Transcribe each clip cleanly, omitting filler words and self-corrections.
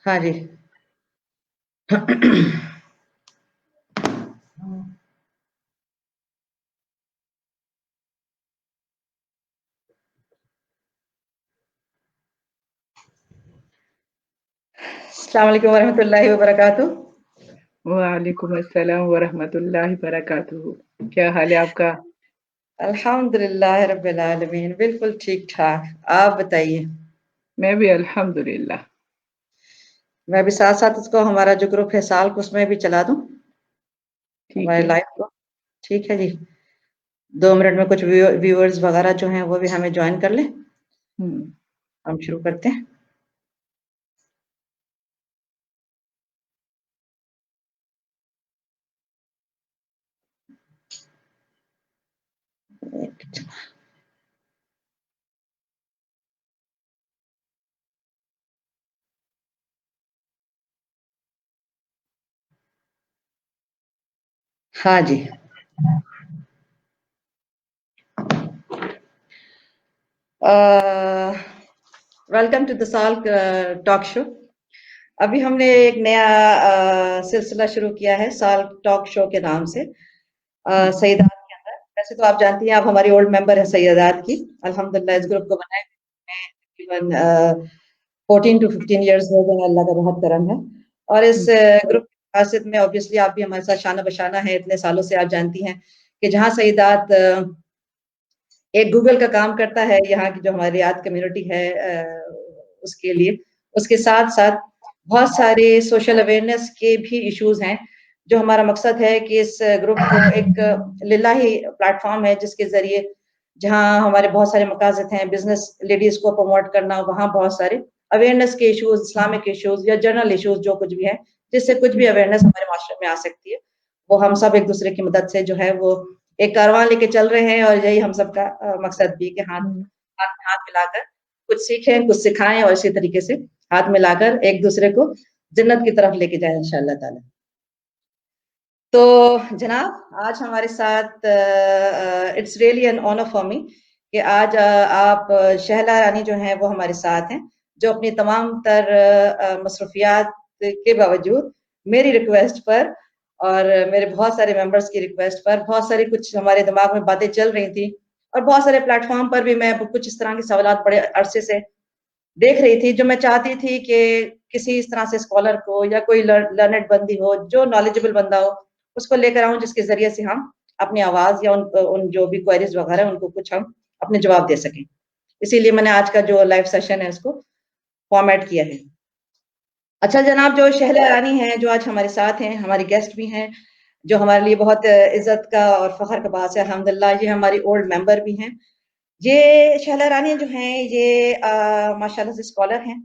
हाँ जी। अस्सलाम वालेकुम वरहमतुल्लाहि वबरकातुह। वालेकुम अस्सलाम वरहमतुल्लाहि बरकातुहू। क्या हाल है आपका? अल्हम्दुलिल्लाह रब्बिल आलमीन, बिल्कुल ठीक ठाक। आप बताइए। मैं भी अल्हम्दुलिल्लाह। मैं भी साथ साथ इसको हमारा जो ग्रुप है साल को उसमें भी चला दूं ठीक हमारे है। लाइव को। ठीक है जी। 2 मिनट में कुछ व्यूअर्स वगैरह जो हैं वो भी हमें ज्वाइन कर लें। हम्म। हम शुरू करते हैं। हाँ जी। वेलकम टू द साल टॉक शो। अभी हमने एक नया सिलसिला शुरू किया है साल टॉक शो के नाम से, सईदात के अंदर। वैसे तो आप जानती हैं, आप हमारी ओल्ड मेंबर है सईदात की। अल्हम्दुलिल्लाह इस ग्रुप को बनाए तकरीबन 14 to 15 ईयर्स हो गए। अल्लाह का बहुत करम है। और इस ग्रुप की खासियत में ऑब्वियसली आप भी हमारे साथ शाना बशाना है। इतने सालों से आप जानती हैं कि जहाँ सईदात एक गूगल का काम करता है यहाँ की जो हमारी रियाद कम्युनिटी है उसके लिए, उसके साथ साथ बहुत सारे सोशल अवेयरनेस के भी इश्यूज हैं। जो हमारा मकसद है कि इस ग्रुप को एक लिल्लाही प्लेटफॉर्म है जिसके जरिए जहाँ हमारे बहुत सारे मकासद हैं, बिजनेस लेडीज को प्रमोट करना, वहाँ बहुत सारे अवेयरनेस के इश्यूज, इस्लामिक इश्यूज या जनरल इश्यूज जो कुछ भी है जिससे कुछ भी अवेयरनेस हमारे माशरे में आ सकती है, वो हम सब एक दूसरे की मदद से जो है वो एक कारवां लेके चल रहे हैं। और यही हम सबका मकसद भी कि हाथ हाथ में हाथ मिलाकर कुछ सीखें, कुछ सिखाएं और इसी तरीके से हाथ मिलाकर एक दूसरे को जन्नत की तरफ लेके जाए इंशाअल्लाह ताला। तो जनाब आज हमारे साथ it's really an honour for me कि आज आप शहला रानी जो हैं वो हमारे साथ हैं, जो अपनी तमाम तर मसरूफियात के बावजूद मेरी रिक्वेस्ट पर और मेरे बहुत सारे मेंबर्स की रिक्वेस्ट पर बहुत सारी कुछ हमारे दिमाग में बातें चल रही थी और बहुत सारे प्लेटफॉर्म पर भी मैं कुछ इस तरह के सवालात बड़े अरसे से देख रही थी, जो मैं चाहती थी कि किसी इस तरह से स्कॉलर को या कोई लर्नेड बंदी हो, जो नॉलेजेबल बंदा हो, उसको लेकर आऊं जिसके जरिए से हम अपनी आवाज या उन जो भी क्वेरीज वगैरह उनको कुछ हम अपने जवाब दे सकें। इसीलिए मैंने आज का जो लाइव सेशन है उसको फॉर्मेट किया है। अच्छा जनाब, जो शहला रानी है जो आज हमारे साथ हैं, हमारी गेस्ट भी हैं, जो हमारे लिए बहुत इज्जत का और फख्र का बात है अल्हम्दुलिल्लाह, ये हमारी ओल्ड मेंबर भी हैं। ये शहला रानी जो हैं ये माशाल्लाह से स्कॉलर हैं।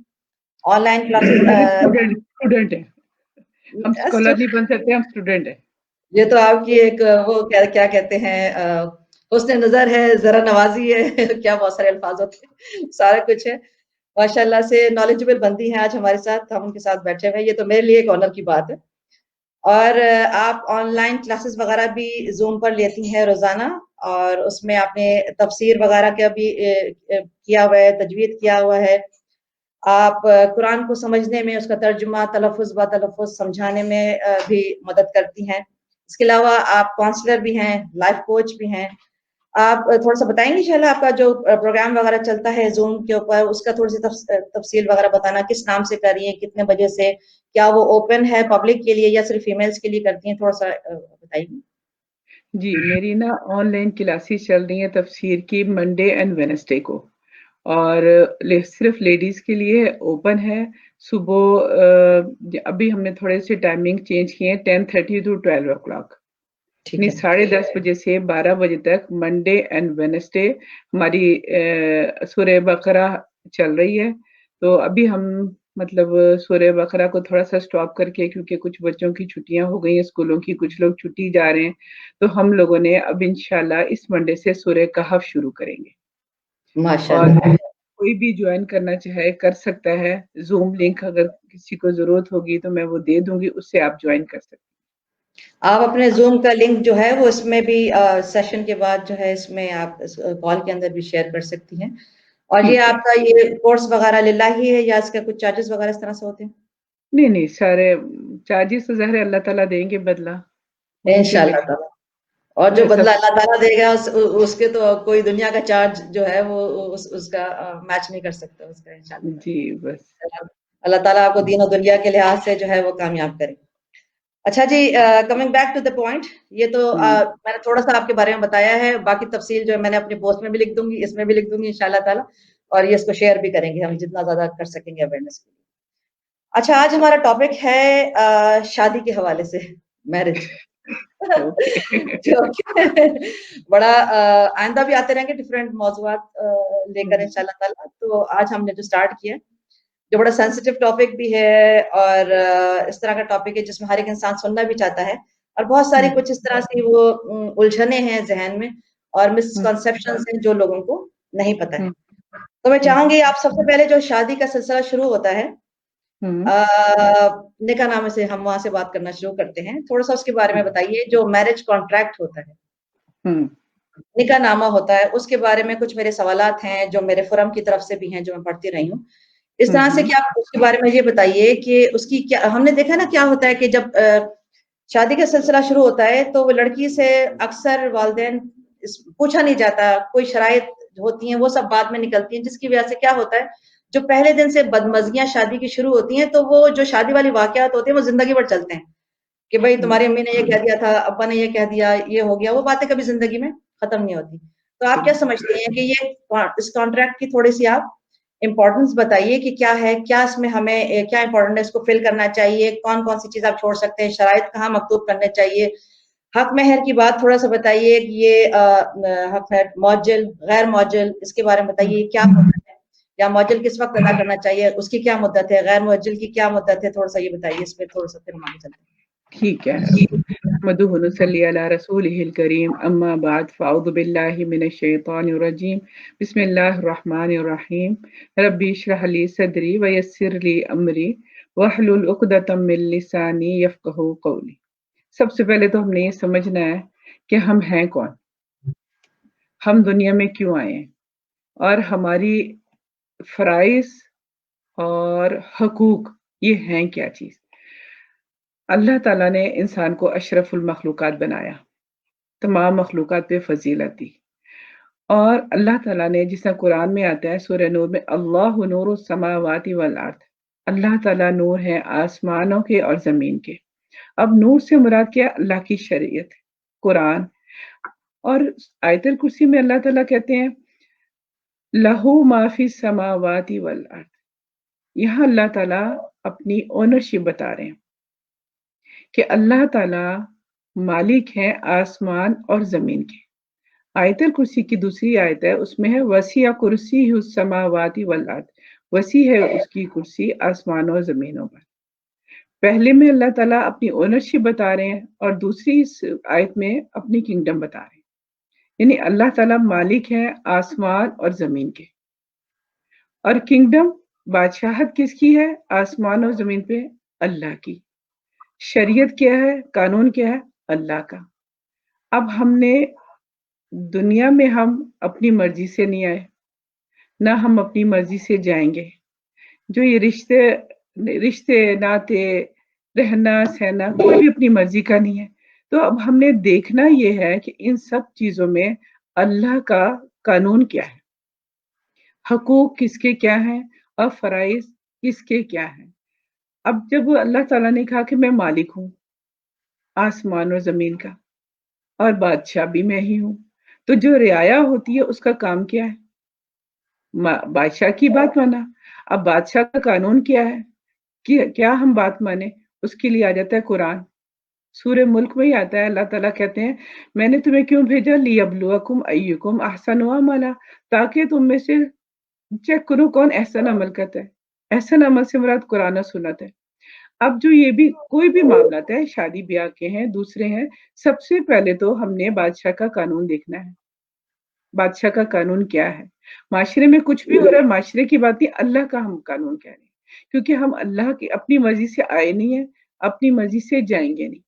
ऑनलाइन क्लासेस स्टूडेंट है। हम स्कॉलर नहीं बन सकते, हम स्टूडेंट है। ये तो आपकी एक वो क्या क्या कहते हैं, हुस्न नजर है, जरा नवाजी है क्या बहुत सारे अल्फाज होते हैं, सारा कुछ है। माशाल्लाह से नॉलेजेबल बंदी हैं आज हमारे साथ, हम उनके साथ बैठे हुए हैं, ये तो मेरे लिए एक ऑनर की बात है। और आप ऑनलाइन क्लासेस वगैरह भी जूम पर लेती हैं रोजाना, और उसमें आपने तफसीर वगैरह का भी किया हुआ है, तजवीद किया हुआ है। आप कुरान को समझने में उसका तर्जुमा तलफ़ुज़ ब तलफ़ुज़ समझाने में भी मदद करती हैं। इसके अलावा आप काउंसलर भी हैं, लाइफ कोच भी हैं। आप थोड़ा-सा बताएँगी शैला, आपका जो प्रोग्राम वगैरह चलता है ज़ूम के ऊपर, उसका थोड़ी-सी तफ़सील वगैरह बताना, किस नाम से कर रही हैं, कितने बजे से? क्या वो ओपन है पब्लिक के लिए या सिर्फ़ फीमेल्स के लिए करती हैं? थोड़ा-सा बताइए। जी, मेरी ना ऑनलाइन क्लासेस चल रही हैं तफसीर की मंडे एंड वेडनेसडे को, और सिर्फ लेडीज के लिए ओपन है। सुबह अभी हमने थोड़े से टाइमिंग चेंज किए हैं, 10:30 टू 12 ओ क्लॉक, ठीक यानी है। 10:30 बजे से 12 बजे तक मंडे एंड वेडनेसडे हमारी सूरह बकरा चल रही है। तो अभी हम मतलब सूरह बकरा को थोड़ा-सा स्टॉप करके, क्योंकि कुछ बच्चों की छुट्टियाँ हो गई हैं स्कूलों की, कुछ लोग छुट्टी जा रहे हैं, तो हम लोगों ने अब इंशाल्लाह इस मंडे से सूरह कहफ शुरू करेंगे। और माशाल्लाह। कोई भी जॉइन करना चाहे कर सकता है। ज़ूम लिंक अगर किसी को ज़रूरत होगी तो मैं वो दे दूँगी, उससे आप जॉइन कर सकते हैं। आप अपने ज़ूम का लिंक जो है वो इसमें भी सेशन के बाद जो है इसमें आप कॉल के अंदर भी शेयर कर सकती हैं। और ये ठीक है। आपका ये कोर्स वगैरह लिल्लाही है या इसका कुछ चार्जेस वगैरह इस तरह से होते हैं? नहीं सारे चार्जेस तो ज़ाहिर है अल्लाह ताला देंगे बदला, उनके इंशाल्लाह लिए ताला। और जो मैं सब बदला अल्लाह ताला देगा उसके तो कोई दुनिया का चार्ज जो है वो उसका मैच नहीं कर सकता उसका, जी बस। इंशाल्लाह। अल्लाह ताला आपको दीन और दुनिया के लिहाज से जो है वो कामयाब करे। अच्छा जी, coming back to the point, ये तो मैंने थोड़ा सा आपके बारे में बताया है, बाकी तफसील जो है मैंने अपनी पोस्ट में भी लिख दूंगी, इसमें भी लिख दूंगी इंशाल्लाह ताला, और ये इसको शेयर भी करेंगे हम जितना ज्यादा कर सकेंगे अवेयरनेस के लिए। अच्छा, आज हमारा टॉपिक है शादी के हवाले से, मैरिज। ओके। जो कि बड़ा आइंदा भी आते रहेंगे डिफरेंट मौजूआत लेकर इंशाल्लाह ताला। तो आज हमने जो स्टार्ट किया जो बड़ा सेंसिटिव टॉपिक भी है, और इस तरह का टॉपिक है जिसमें हर एक इंसान सुनना भी चाहता है, और बहुत सारी कुछ इस तरह की वो उलझने हैं जहन में और मिसकंसेप्शंस हैं जो लोगों को नहीं पता है। तो मैं चाहूंगी आप सबसे पहले जो शादी का सिलसिला शुरू होता है, निकाह नामे से हम वहां से बात करना शुरू करते हैं। थोड़ा सा उसके बारे में बताइए। जो मैरिज कॉन्ट्रैक्ट होता है, निकाह नामा होता है, उसके बारे में कुछ मेरे सवालात हैं जो मेरे फोरम की तरफ से भी हैं, जो मैं पढ़ती रही हूँ। इस तरह से कि आप उसके बारे में ये बताइए कि उसकी क्या, हमने देखा ना क्या होता है कि जब शादी का सिलसिला शुरू होता है तो वो लड़की से अक्सर वालिदैन पूछा नहीं जाता, कोई शराइत होती हैं वो सब बाद में निकलती हैं, जिसकी वजह से क्या होता है, जो पहले दिन से बदमज़गियाँ शादी की शुरू होती हैं, तो वो जो शादी वाली वाक़यात होते हैं वो ज़िंदगी भर चलते हैं कि भाई तुम्हारी अम्मी ने ये कह दिया था, अब्बा ने ये कह दिया, ये हो गया, वो बातें कभी ज़िंदगी में खत्म नहीं होती। तो आप क्या समझती हैं कि ये इस कॉन्ट्रैक्ट की थोड़ी-सी आप इम्पोर्टेंस बताइए कि क्या है, क्या इसमें हमें क्या इम्पोर्टेंट है, इसको फिल करना चाहिए, कौन-कौन सी चीज़ आप छोड़ सकते हैं, शराइत कहाँ मकतूब करने चाहिए? हक महर की बात थोड़ा-सा बताइए कि ये हक महर मौज्जल, गैर मौज्जल, इसके बारे में बताइए क्या मुद्दत है? या मौज्जल किस वक़्त अदा करना चाहिए, उसकी क्या मुद्दत है? गैर मौज्जल की क्या मुद्दत है? थोड़ा-सा ये बताइए, इसमें थोड़ा-सा फिर हम आगे चलते हैं। ठीक है। नहमदुहु व नसल्ली अला रसूलिहिल करीम, अम्मा बाद, फ़अऊज़ु बिल्लाहि मिनश शैतानिर रजीम, बिस्मिल्लाहिर रहमानिर रहीम, रब्बि इश्रह ली सदरी व यस्सिर ली अमरी वहलुल उक़दतम मिन लिसानी यफ़क़हू क़ौली। सबसे पहले तो हमने ये समझना है कि हम हैं कौन? हम दुनिया में क्यों आए हैं? और हमारी फ़राइज़ और हकूक़ ये हैं क्या चीज़? अल्लाह ताला ने इंसान को अशरफुल मखलूक़ात बनाया, तमाम मखलूक़ात पे फ़ज़ीलत दी, और अल्लाह ताला ने जिस तरह कुरान में आता है सूरह नूर में, अल्लाहु नूरुस समावाति वल अर्द, अल्लाह ताला नूर है आसमानों के और ज़मीन के। अब नूर से मुराद क्या है? अल्लाह की शरीयत, कुरान। और आयतुल कुर्सी में अल्लाह ताला कहते हैं लहू मा फिस समावाति वल अर्द, यहाँ अल्लाह ताला अपनी ओनरशिप बता रहे हैं कि अल्लाह ताला मालिक हैं आसमान और ज़मीन के। आयतुल कुर्सी की दूसरी आयत है, उसमें है वसिया कुर्सीहुस समावाति वल अर्द, वसी है उसकी कुर्सी आसमान और ज़मीनों पर। पहले में अल्लाह ताला अपनी ओनरशिप बता रहे हैं और दूसरी इस आयत में अपनी किंगडम बता रहे हैं। यानी अल्लाह ताला मालिक हैं आसमान और ज़मीन के, और किंगडम, बादशाहत किसकी है आसमान और ज़मीन पे? अल्लाह की। शरीयत क्या है, कानून क्या है? अल्लाह का। अब हमने दुनिया में हम अपनी मर्ज़ी से नहीं आए, ना हम अपनी मर्ज़ी से जाएँगे। जो ये रिश्ते, नाते, रहना-सहना कोई भी अपनी मर्ज़ी का नहीं है। तो अब हमने देखना ये है कि इन सब चीज़ों में अल्लाह का कानून क्या है? हकूक़ किसके क्या हैं और फ़राइज़ किसके क्या हैं? अब जब अल्लाह ताला ने कहा कि मैं मालिक हूँ आसमान और ज़मीन का, और बादशाह भी मैं ही हूँ, तो जो रियाया होती है उसका काम क्या है? बादशाह की बात माना। अब बादशाह का कानून क्या है कि क्या हम बात माने? उसके लिए आ जाता है कुरान। सूरह मुल्क में ही आता है, अल्लाह ताला कहते हैं मैंने तुम्हें क्यों भेजा? लियब्लुवकुम अय्युकुम अहसनु अमला, ताकि तुम में से चेक करो कौन एहसन अमल करता है। एहसन अमल से मुराद कुरान और सुन्नत है। अब जो ये भी कोई भी मामला है, शादी ब्याह के हैं, दूसरे हैं, सबसे पहले तो हमने बादशाह का कानून देखना है। बादशाह का कानून क्या है? माशरे में कुछ भी हो रहा है, माशरे की बात नहीं, अल्लाह का हम कानून कह रहे हैं। क्योंकि हम अल्लाह की अपनी मर्ज़ी से आए नहीं हैं, अपनी मर्ज़ी से जाएँगे नहीं,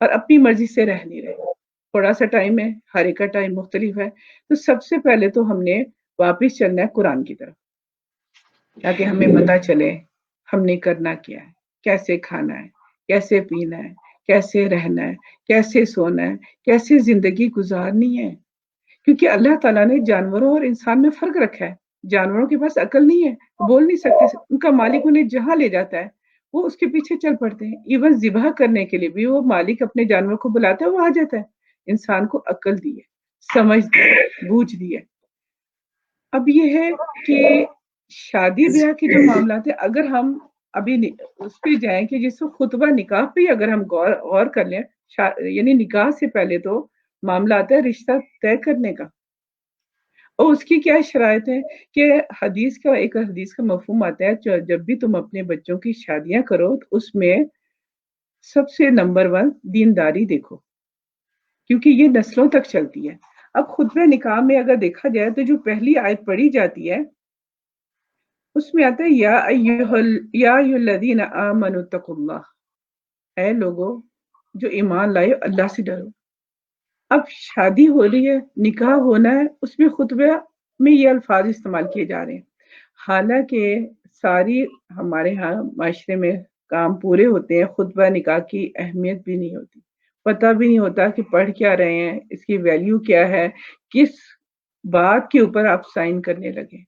और अपनी मर्ज़ी से रह नहीं रहे। थोड़ा-सा टाइम है, हर एक का टाइम मुख्तलिफ है। तो सबसे पहले तो हमने वापिस चलना है कुरान की तरफ, ताकि हमें पता चले हमने करना क्या है। कैसे खाना है, कैसे पीना है, कैसे रहना है, कैसे सोना है, कैसे जिंदगी गुजारनी है। क्योंकि अल्लाह ताला ने जानवरों और इंसान में फ़र्क रखा है। जानवरों के पास अकल नहीं है, बोल नहीं सकते, उनका मालिक उन्हें जहाँ ले जाता है, वो उसके पीछे चल पड़ते हैं। इवन ज़िबह करने के लिए भी वो मालिक अपने जानवर को बुलाता है, वो आ जाता है। इंसान को अकल दी है, समझ दी है, बूझ दी है। अब ये है कि शादी-ब्याह के जो मामलात हैं, अगर हम अभी उस पे जाएँ कि जिसको खुतबा निकाह पे ही अगर हम गौर कर लें, यानी निकाह से पहले तो मामला आता है रिश्ता तय करने का। और उसकी क्या शराइत है कि एक हदीस का मफ़हूम आता है, जब भी तुम अपने बच्चों की शादियाँ करो, तो उसमें सबसे नंबर 1 दीनदारी देखो, क्योंकि ये नस्लों तक चलती है। अब खुतबा निकाह में अगर देखा जाए तो जो पहली आयत पढ़ी जाती है, उसमें आता है या अय्युहल्लज़ीना आमनु तक़ुल्लाह, ऐ लोगो जो ईमान लाए अल्लाह से डरो। अब शादी हो रही है, निकाह होना है, उसमें खुतबा में ये अल्फाज इस्तेमाल किए जा रहे हैं। हालाँकि सारी हमारे यहाँ माशरे में काम पूरे होते हैं, खुतबा निकाह की अहमियत भी नहीं होती। पता भी नहीं होता कि पढ़ क्या रहे हैं, इसकी वैल्यू क्या है, किस बात के ऊपर आप साइन करने लगे।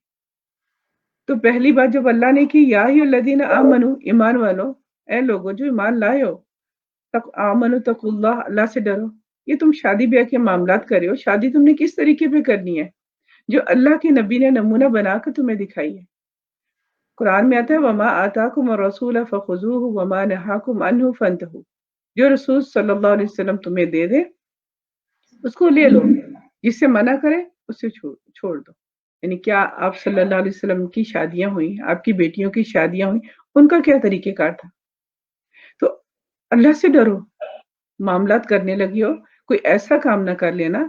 तो पहली बात जब अल्लाह ने की या अय्युहल्लज़ीना आमनू, ईमान वालों, ऐ लोगों जो ईमान लाए हो, आमनु तकुल्लाह, अल्लाह से डरो। ये तुम शादी ब्याह के मामलात कर रहे हो, शादी तुमने किस तरीके पे करनी है जो अल्लाह के नबी ने नमूना बनाकर तुम्हें दिखाई है। कुरान में आता है वमा आताकुम रसूल फखुजूहु वमा नहाकुम अन्हु फंतहु। जो रसूल सल्लल्लाहु अलैहि वसल्लम तुम्हें दे दे उसको ले लो, जिससे मना करे उससे छोड़ दो। यानी क्या आप सल्लल्लाहु अलैहि वसल्लम की शादियां हुई, आपकी बेटियों की शादियां हुई, उनका क्या तरीकेकार था। तो अल्लाह से डरो, मामलात करने लगी हो, कोई ऐसा काम ना कर लेना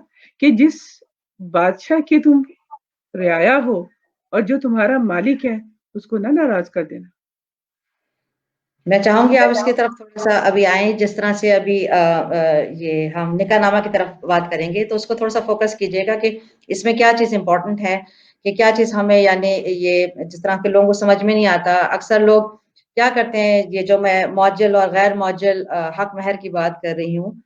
कि जिस बादशाह की तुम रियाया हो और जो तुम्हारा मालिक है, उसको ना नाराज़ कर देना। मैं चाहूँगी आप इसकी तरफ थोड़ा-सा अभी आएँ, जिस तरह से अभी ये हम निकाहनामा की तरफ बात करेंगे, तो उसको थोड़ा-सा फ़ोकस कीजिएगा कि इसमें क्या चीज़ इम्पोर्टेंट है, कि क्या चीज़ हमें यानी ये जिस तरह के लोगों को समझ में नहीं आता। अक्सर लोग क्या करते हैं, ये जो मैं मौज्जल और गैर मौज्जल हक़ महर की बात कर रही हूँ,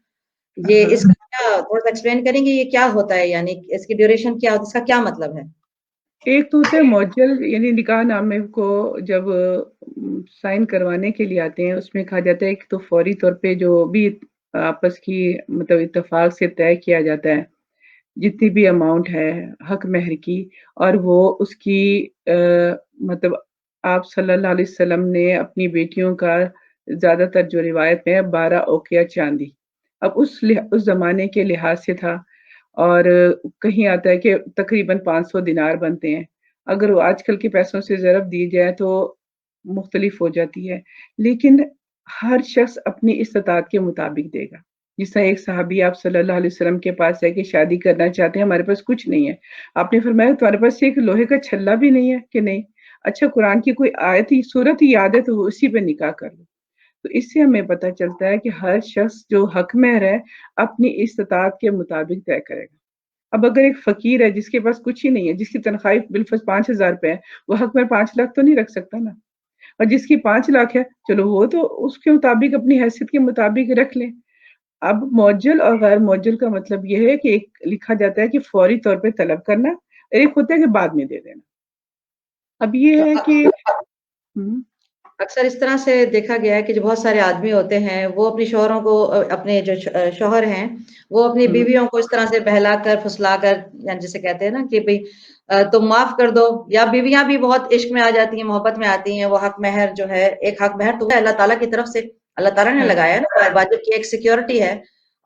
ये हाँ। इसका क्या थोड़ा-सा एक्सप्लेन करेंगे ये क्या होता है? यानी इसकी ड्यूरेशन क्या होती है? इसका क्या मतलब है? एक तो होता है मौज्जल, यानी निकाहनामे को जब साइन करवाने के लिए आते हैं, उसमें कहा जाता है कि तो फौरी तौर पे जो भी आपस की मतलब इत्तेफाक से तय किया जाता है, जितनी भी अमाउंट है हक महर की, और वो उसकी मतलब आप सल्लल्लाहु अलैहि वसल्लम ने अपनी बेटियों का ज़्यादातर जो रिवायत में है 12 औक़िया चांदी, अब उस ज़माने के लिहाज से था। और कहीं आता है कि तकरीबन 500 दिनार बनते हैं। अगर वो आजकल के पैसों से ज़रब दी जाए तो मुख्तलिफ हो जाती है। लेकिन हर शख्स अपनी इस्तिताअत के मुताबिक देगा। जिस तरह एक सहाबी आप सल्लल्लाहु अलैहि वसल्लम के पास है कि शादी करना चाहते हैं, हमारे पास कुछ नहीं है। आपने फरमाया तुम्हारे पास एक लोहे का छल्ला भी नहीं है? कि नहीं। अच्छा कुरान की कोई आयत ही सूरत ही याद है तो उसी पे निकाह कर लो। तो इससे हमें पता चलता है कि हर शख्स जो हक महर है, अपनी इस्तिताअत के मुताबिक तय करेगा। अब अगर एक फ़कीर है जिसके पास कुछ ही नहीं है, जिसकी तनख्वाह बिलफ़र्ज़ 5,000 रुपए है, वो हक में 5 लाख तो नहीं रख सकता ना। और जिसकी 5 लाख है, चलो वो तो उसके मुताबिक अपनी हैसियत के मुताबिक रख ले। अब मुअज्जल और गैर मुअज्जल का मतलब ये है कि एक लिखा जाता है कि फ़ौरी तौर पे तलब करना, और एक होता है कि बाद में दे देना। अब ये तो है कि हुँ, अक्सर इस तरह से देखा गया है कि जो बहुत सारे आदमी होते हैं, वो अपने शौहरों को अपने जो शौहर हैं, वो अपनी हुँ, बीवियों को इस तरह से बहलाकर, फुसलाकर या जिसे कहते हैं ना कि भई तुम माफ़ कर दो, या बीवियाँ भी बहुत इश्क में आ जाती हैं, मोहब्बत में आती हैं, वो हक़ महर जो है, एक हक़ महर तो है अल्लाह ताला की तरफ से, अल्लाह ताला ने हाँ, लगाया है ना, वाजिब की एक सिक्योरिटी है,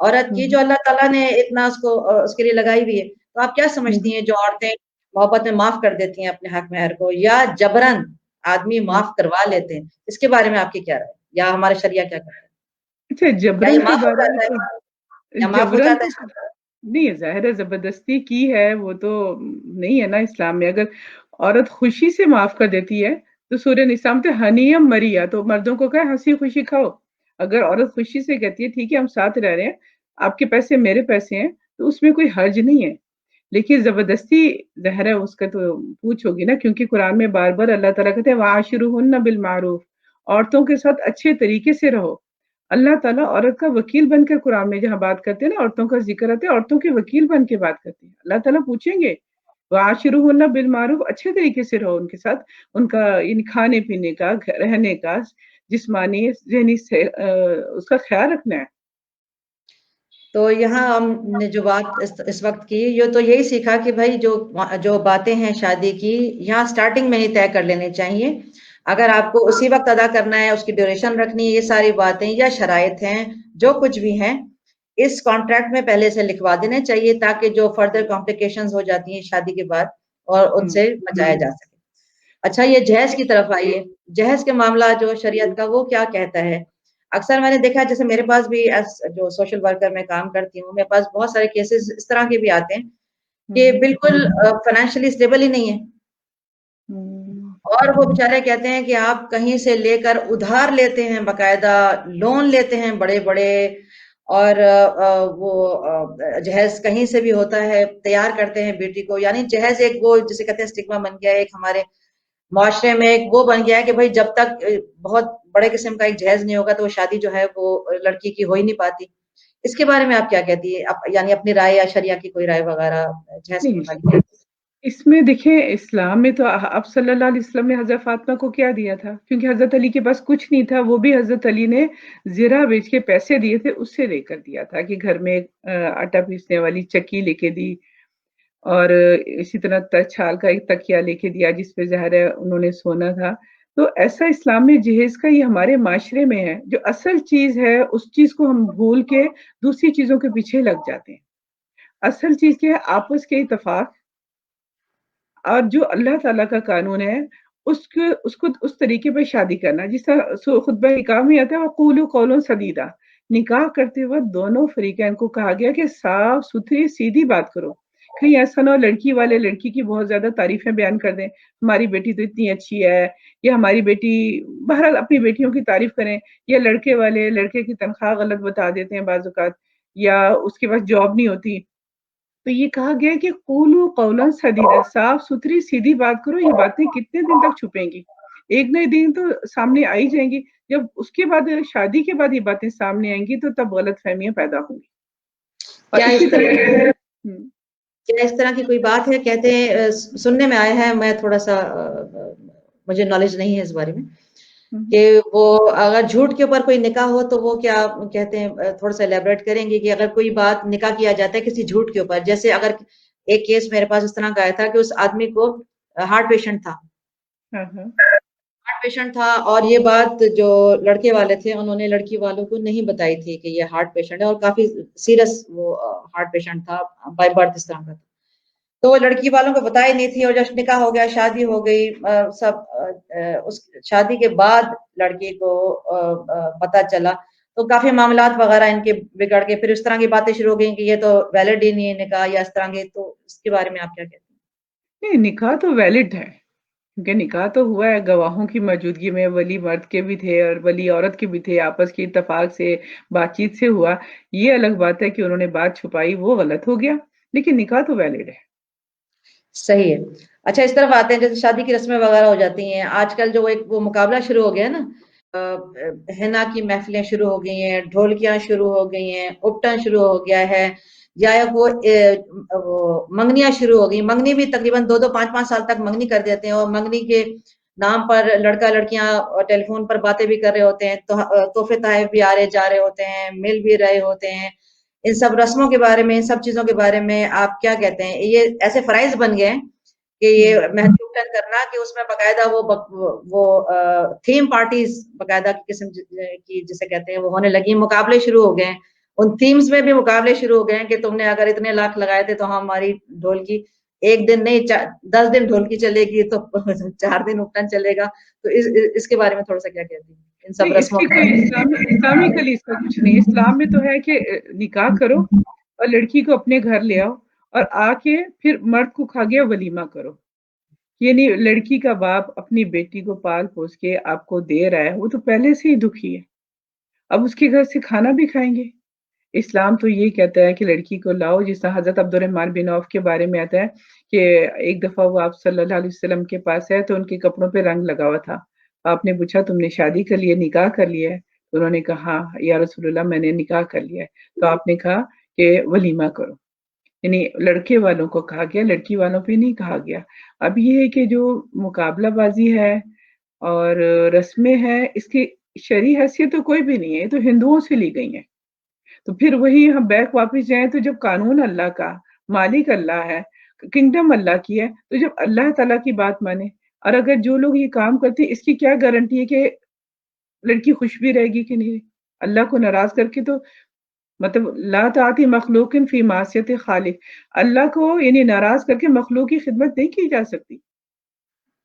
औरत की हुँ, जो अल्लाह ताला ने इतना उसके लिए लगाई हुई है। तो आप क्या समझती हुँ, हैं जो औरतें मोहब्बत में माफ़ कर देती हैं अपने हक़ महर को, या जबरन आदमी हुँ। माफ़ करवा लेते हैं? इसके बारे में आपकी क्या राय है? या हमारा शरिया क्या कहता है? अच्छा क्या ये जबरन के माफ़ हो बारे में जाता तो है? या माफ़ हो जबरन जाता तो है? नहीं, ज़ाहिर है ज़बरदस्ती की है वो तो नहीं है ना इस्लाम में। अगर औरत खुशी से माफ़ कर देती है, तो सूरह निसा में तो हनीयम मरिया, तो मर्दों को क्या है हँसी-खुशी खाओ। अगर औरत खुशी से कहती है ठीक है हम साथ रह रहे हैं, आपके पैसे मेरे पैसे हैं, तो उसमें कोई हर्ज नहीं है। लेकिन ज़बरदस्ती ज़ाहिर है उसका तो पूछ होगी ना, क्योंकि कुरान में बार-बार अल्लाह ताला कहते हैं वाशिरुहुन्ना बिल मारूफ, عورتوں کے ساتھ اچھے طریقے سے رہو. اللہ تعالیٰ عورت کا وکیل بن کر قرآن میں جہاں بات کرتے ہیں نا، عورتوں کا ذکر آتا ہے، عورتوں کے وکیل بن کے بات کرتے ہیں. اللہ تعالیٰ پوچھیں گے وَعَاشِرُوهُنَّ بِالْمَعْرُوفِ، اچھے طریقے سے رہو ان کے ساتھ، ان کا کھانے پینے کا، رہنے کا، جسمانی ذہنی اس کا خیال رکھنا ہے. تو یہاں ہم نے جو بات اس وقت کی، یہ تو یہی سیکھا کہ بھائی جو باتیں ہیں شادی کی، یہاں سٹارٹنگ میں ہی طے کر لینے چاہیے. اگر آپ کو اسی وقت ادا کرنا ہے، اس کی ڈیوریشن رکھنی ہے، یہ ساری باتیں یا شرائط ہیں جو کچھ بھی ہیں اس کانٹریکٹ میں پہلے سے لکھوا دینے چاہیے، تاکہ جو فردر کمپلیکیشنز ہو جاتی ہیں شادی کے بعد اور ان سے بچایا جا سکے. اچھا، یہ جہیز کی طرف آئیے. جہیز کے معاملہ جو شریعت کا وہ کیا کہتا ہے؟ اکثر میں نے دیکھا، جیسے میرے پاس بھی جو سوشل ورکر میں کام کرتی ہوں، میرے پاس بہت سارے کیسز اس طرح کے بھی آتے ہیں کہ بالکل فائنینشلی اسٹیبل ہی نہیں ہے، اور وہ بیچارے کہتے ہیں کہ آپ کہیں سے لے کر ادھار لیتے ہیں، باقاعدہ لون لیتے ہیں بڑے بڑے، اور وہ جہیز کہیں سے بھی ہوتا ہے، تیار کرتے ہیں بیٹی کو. یعنی جہیز ایک وہ جسے کہتے ہیں اسٹگما بن گیا ہے ایک ہمارے معاشرے میں، ایک وہ بن گیا ہے کہ بھائی جب تک بہت بڑے قسم کا ایک جہیز نہیں ہوگا تو وہ شادی جو ہے وہ لڑکی کی ہو ہی نہیں پاتی. اس کے بارے میں آپ کیا کہتی ہے؟ یعنی اپنی رائے یا شریعہ کی کوئی رائے وغیرہ جہیز کے متعلق؟ اس میں دیکھیں، اسلام میں تو اب صلی اللہ علیہ وسلم نے حضرت فاطمہ کو کیا دیا تھا، کیونکہ حضرت علی کے پاس کچھ نہیں تھا، وہ بھی حضرت علی نے زیرہ بیچ کے پیسے دیے تھے، اس سے لے کر دیا تھا کہ گھر میں آٹا پیسنے والی چکی لے کے دی، اور اسی طرح چھال کا ایک تکیہ لے کے دیا جس پہ ظاہر ہے انہوں نے سونا تھا. تو ایسا اسلام میں جہیز کا یہ ہمارے معاشرے میں ہے. جو اصل چیز ہے اس چیز کو ہم بھول کے دوسری چیزوں کے پیچھے لگ جاتے ہیں. اصل چیز کیا ہے؟ آپس کے اتفاق، اور جو اللہ تعالیٰ کا قانون ہے اس کو اس طریقے پہ شادی کرنا، جس طرح خطبہ نکاح میں آتا ہے وَقُولُوا قَوْلًا سَدِيدًا. نکاح کرتے وقت دونوں فریقین کو کہا گیا کہ صاف ستھری سیدھی بات کرو. کہیں ایسا نہ ہو لڑکی والے لڑکی کی بہت زیادہ تعریفیں بیان کر دیں، ہماری بیٹی تو اتنی اچھی ہے، یا ہماری بیٹی، بہرحال اپنی بیٹیوں کی تعریف کریں، یا لڑکے والے لڑکے کی تنخواہ غلط بتا دیتے ہیں بعض اوقات، یا اس کے پاس جاب نہیں ہوتی. تو یہ کہا گیا کہ قولوا قولا سدیدا، صاف ستھری سیدھی بات کرو. یہ باتیں کتنے دن تک چھپیں گی؟ ایک نہ ایک دن تو سامنے آئی جائیں گی. جب اس کے بعد شادی کے بعد یہ باتیں سامنے آئیں گی تو تب غلط فہمیاں پیدا ہوں گی. اور اسی طرح کیا اس طرح کی کوئی بات ہے؟ کہتے ہیں سننے میں آیا ہے، میں تھوڑا سا مجھے نالج نہیں ہے اس بارے میں، کہ وہ اگر جھوٹ کے اوپر کوئی نکاح ہو تو وہ کیا کہتے ہیں، تھوڑا سا ایلیبریٹ کریں گے کہ اگر کوئی بات نکاح کیا جاتا ہے کسی جھوٹ کے اوپر، جیسے اگر ایک کیس میرے پاس اس طرح کا آیا تھا کہ اس آدمی کو ہارٹ پیشنٹ تھا، ہارٹ پیشنٹ تھا، اور یہ بات جو لڑکے والے تھے انہوں نے لڑکی والوں کو نہیں بتائی تھی کہ یہ ہارٹ پیشنٹ ہے، اور کافی سیریس وہ ہارٹ پیشنٹ تھا بائی برتھ اس طرح کا تھا. تو وہ لڑکی والوں کو بتائی نہیں تھی، اور جب نکاح ہو گیا، شادی ہو گئی، سب اس شادی کے بعد لڑکی کو پتہ چلا تو کافی معاملات وغیرہ ان کے بگڑ کے پھر اس طرح کی باتیں شروع ہو گئیں کہ یہ تو ویلڈ ہی نہیں ہے نکاح یا اس طرح کے. تو اس کے بارے میں آپ کیا کہتے ہیں؟ نہیں، نکاح تو ویلڈ ہے، کیونکہ نکاح تو ہوا ہے گواہوں کی موجودگی میں، ولی مرد کے بھی تھے اور ولی عورت کے بھی تھے، آپس کے اتفاق سے بات چیت سے ہوا. یہ الگ بات ہے کہ انہوں نے بات چھپائی، وہ غلط ہو گیا، لیکن نکاح تو ویلڈ ہے. صحیح ہے. اچھا، اس طرف آتے ہیں جیسے شادی کی رسمیں وغیرہ ہو جاتی ہیں آج کل، جو ایک وہ مقابلہ شروع ہو گیا نا، حنا کی محفلیں شروع ہو گئی ہیں، ڈھولکیاں شروع ہو گئی ہیں، اپٹن شروع ہو گیا ہے، یا وہ منگنیاں شروع ہو گئی. منگنی بھی تقریباً 2-5 سال تک منگنی کر دیتے ہیں، اور منگنی کے نام پر لڑکا لڑکیاں ٹیلی فون پر باتیں بھی کر رہے ہوتے ہیں، تحفے تحائف بھی آ رہے جا رہے ہوتے ہیں، مل بھی رہے ہوتے ہیں. ان سب رسموں کے بارے میں، ان سب چیزوں کے بارے میں آپ کیا کہتے ہیں؟ یہ ایسے فرائض بن گئے ہیں کہ یہ محدود کرنا کہ اس میں باقاعدہ وہ تھیم پارٹیز باقاعدہ قسم کی جسے کہتے ہیں وہ ہونے لگی، مقابلے شروع ہو گئے ہیں. ان تھیمز میں بھی مقابلے شروع ہو گئے ہیں کہ تم نے اگر اتنے لاکھ لگائے تھے تو ہماری ڈھول کی ایک دن نہیں 10 دن ڈھول کی چلے گی تو 4 دن اپٹن چلے گا. تو اس کے بارے میں تھوڑا سا کیا کہتی ہیں ان سب نہیں، اس رسموں کی کوئی اسلامکلی اس کا کچھ نہیں. اسلام میں تو ہے کہ نکاح کرو اور لڑکی کو اپنے گھر لے آؤ، اور آ کے پھر مرد کو کھا گیا ولیمہ کرو. یعنی لڑکی کا باپ اپنی بیٹی کو پال پوس کے آپ کو دے رہا ہے، وہ تو پہلے سے ہی دکھی ہے، اب اس کے گھر سے کھانا بھی کھائیں گے. اسلام تو یہ کہتا ہے کہ لڑکی کو لاؤ، جس طرح حضرت عبد الرحمن بن عوف کے بارے میں آتا ہے کہ ایک دفعہ وہ آپ صلی اللہ علیہ وسلم کے پاس ہے تو ان کے کپڑوں پہ رنگ لگا ہوا تھا. آپ نے پوچھا تم نے شادی کر لی ہے، نکاح کر لیا ہے؟ تو انہوں نے کہا ہاں یا رسول اللہ میں نے نکاح کر لیا ہے. تو آپ نے کہا کہ ولیمہ کرو. یعنی لڑکے والوں کو کہا گیا، لڑکی والوں پہ نہیں کہا گیا. اب یہ ہے کہ جو مقابلہ بازی ہے اور رسمیں ہیں، اس کی شرعی حیثیت تو کوئی بھی نہیں ہے، یہ تو ہندوؤں سے لی گئی ہیں. تو پھر وہی ہم بیک واپس جائیں تو جب قانون اللہ کا، مالک اللہ ہے، کنگڈم اللہ کی ہے، تو جب اللہ تعالیٰ کی بات مانے. اور اگر جو لوگ یہ کام کرتے ہیں، اس کی کیا گارنٹی ہے کہ لڑکی خوش بھی رہے گی کہ نہیں؟ اللہ کو ناراض کر کے تو مطلب لا طاعت مخلوق فی معصیت خالق، اللہ کو یعنی ناراض کر کے مخلوق کی خدمت نہیں کی جا سکتی.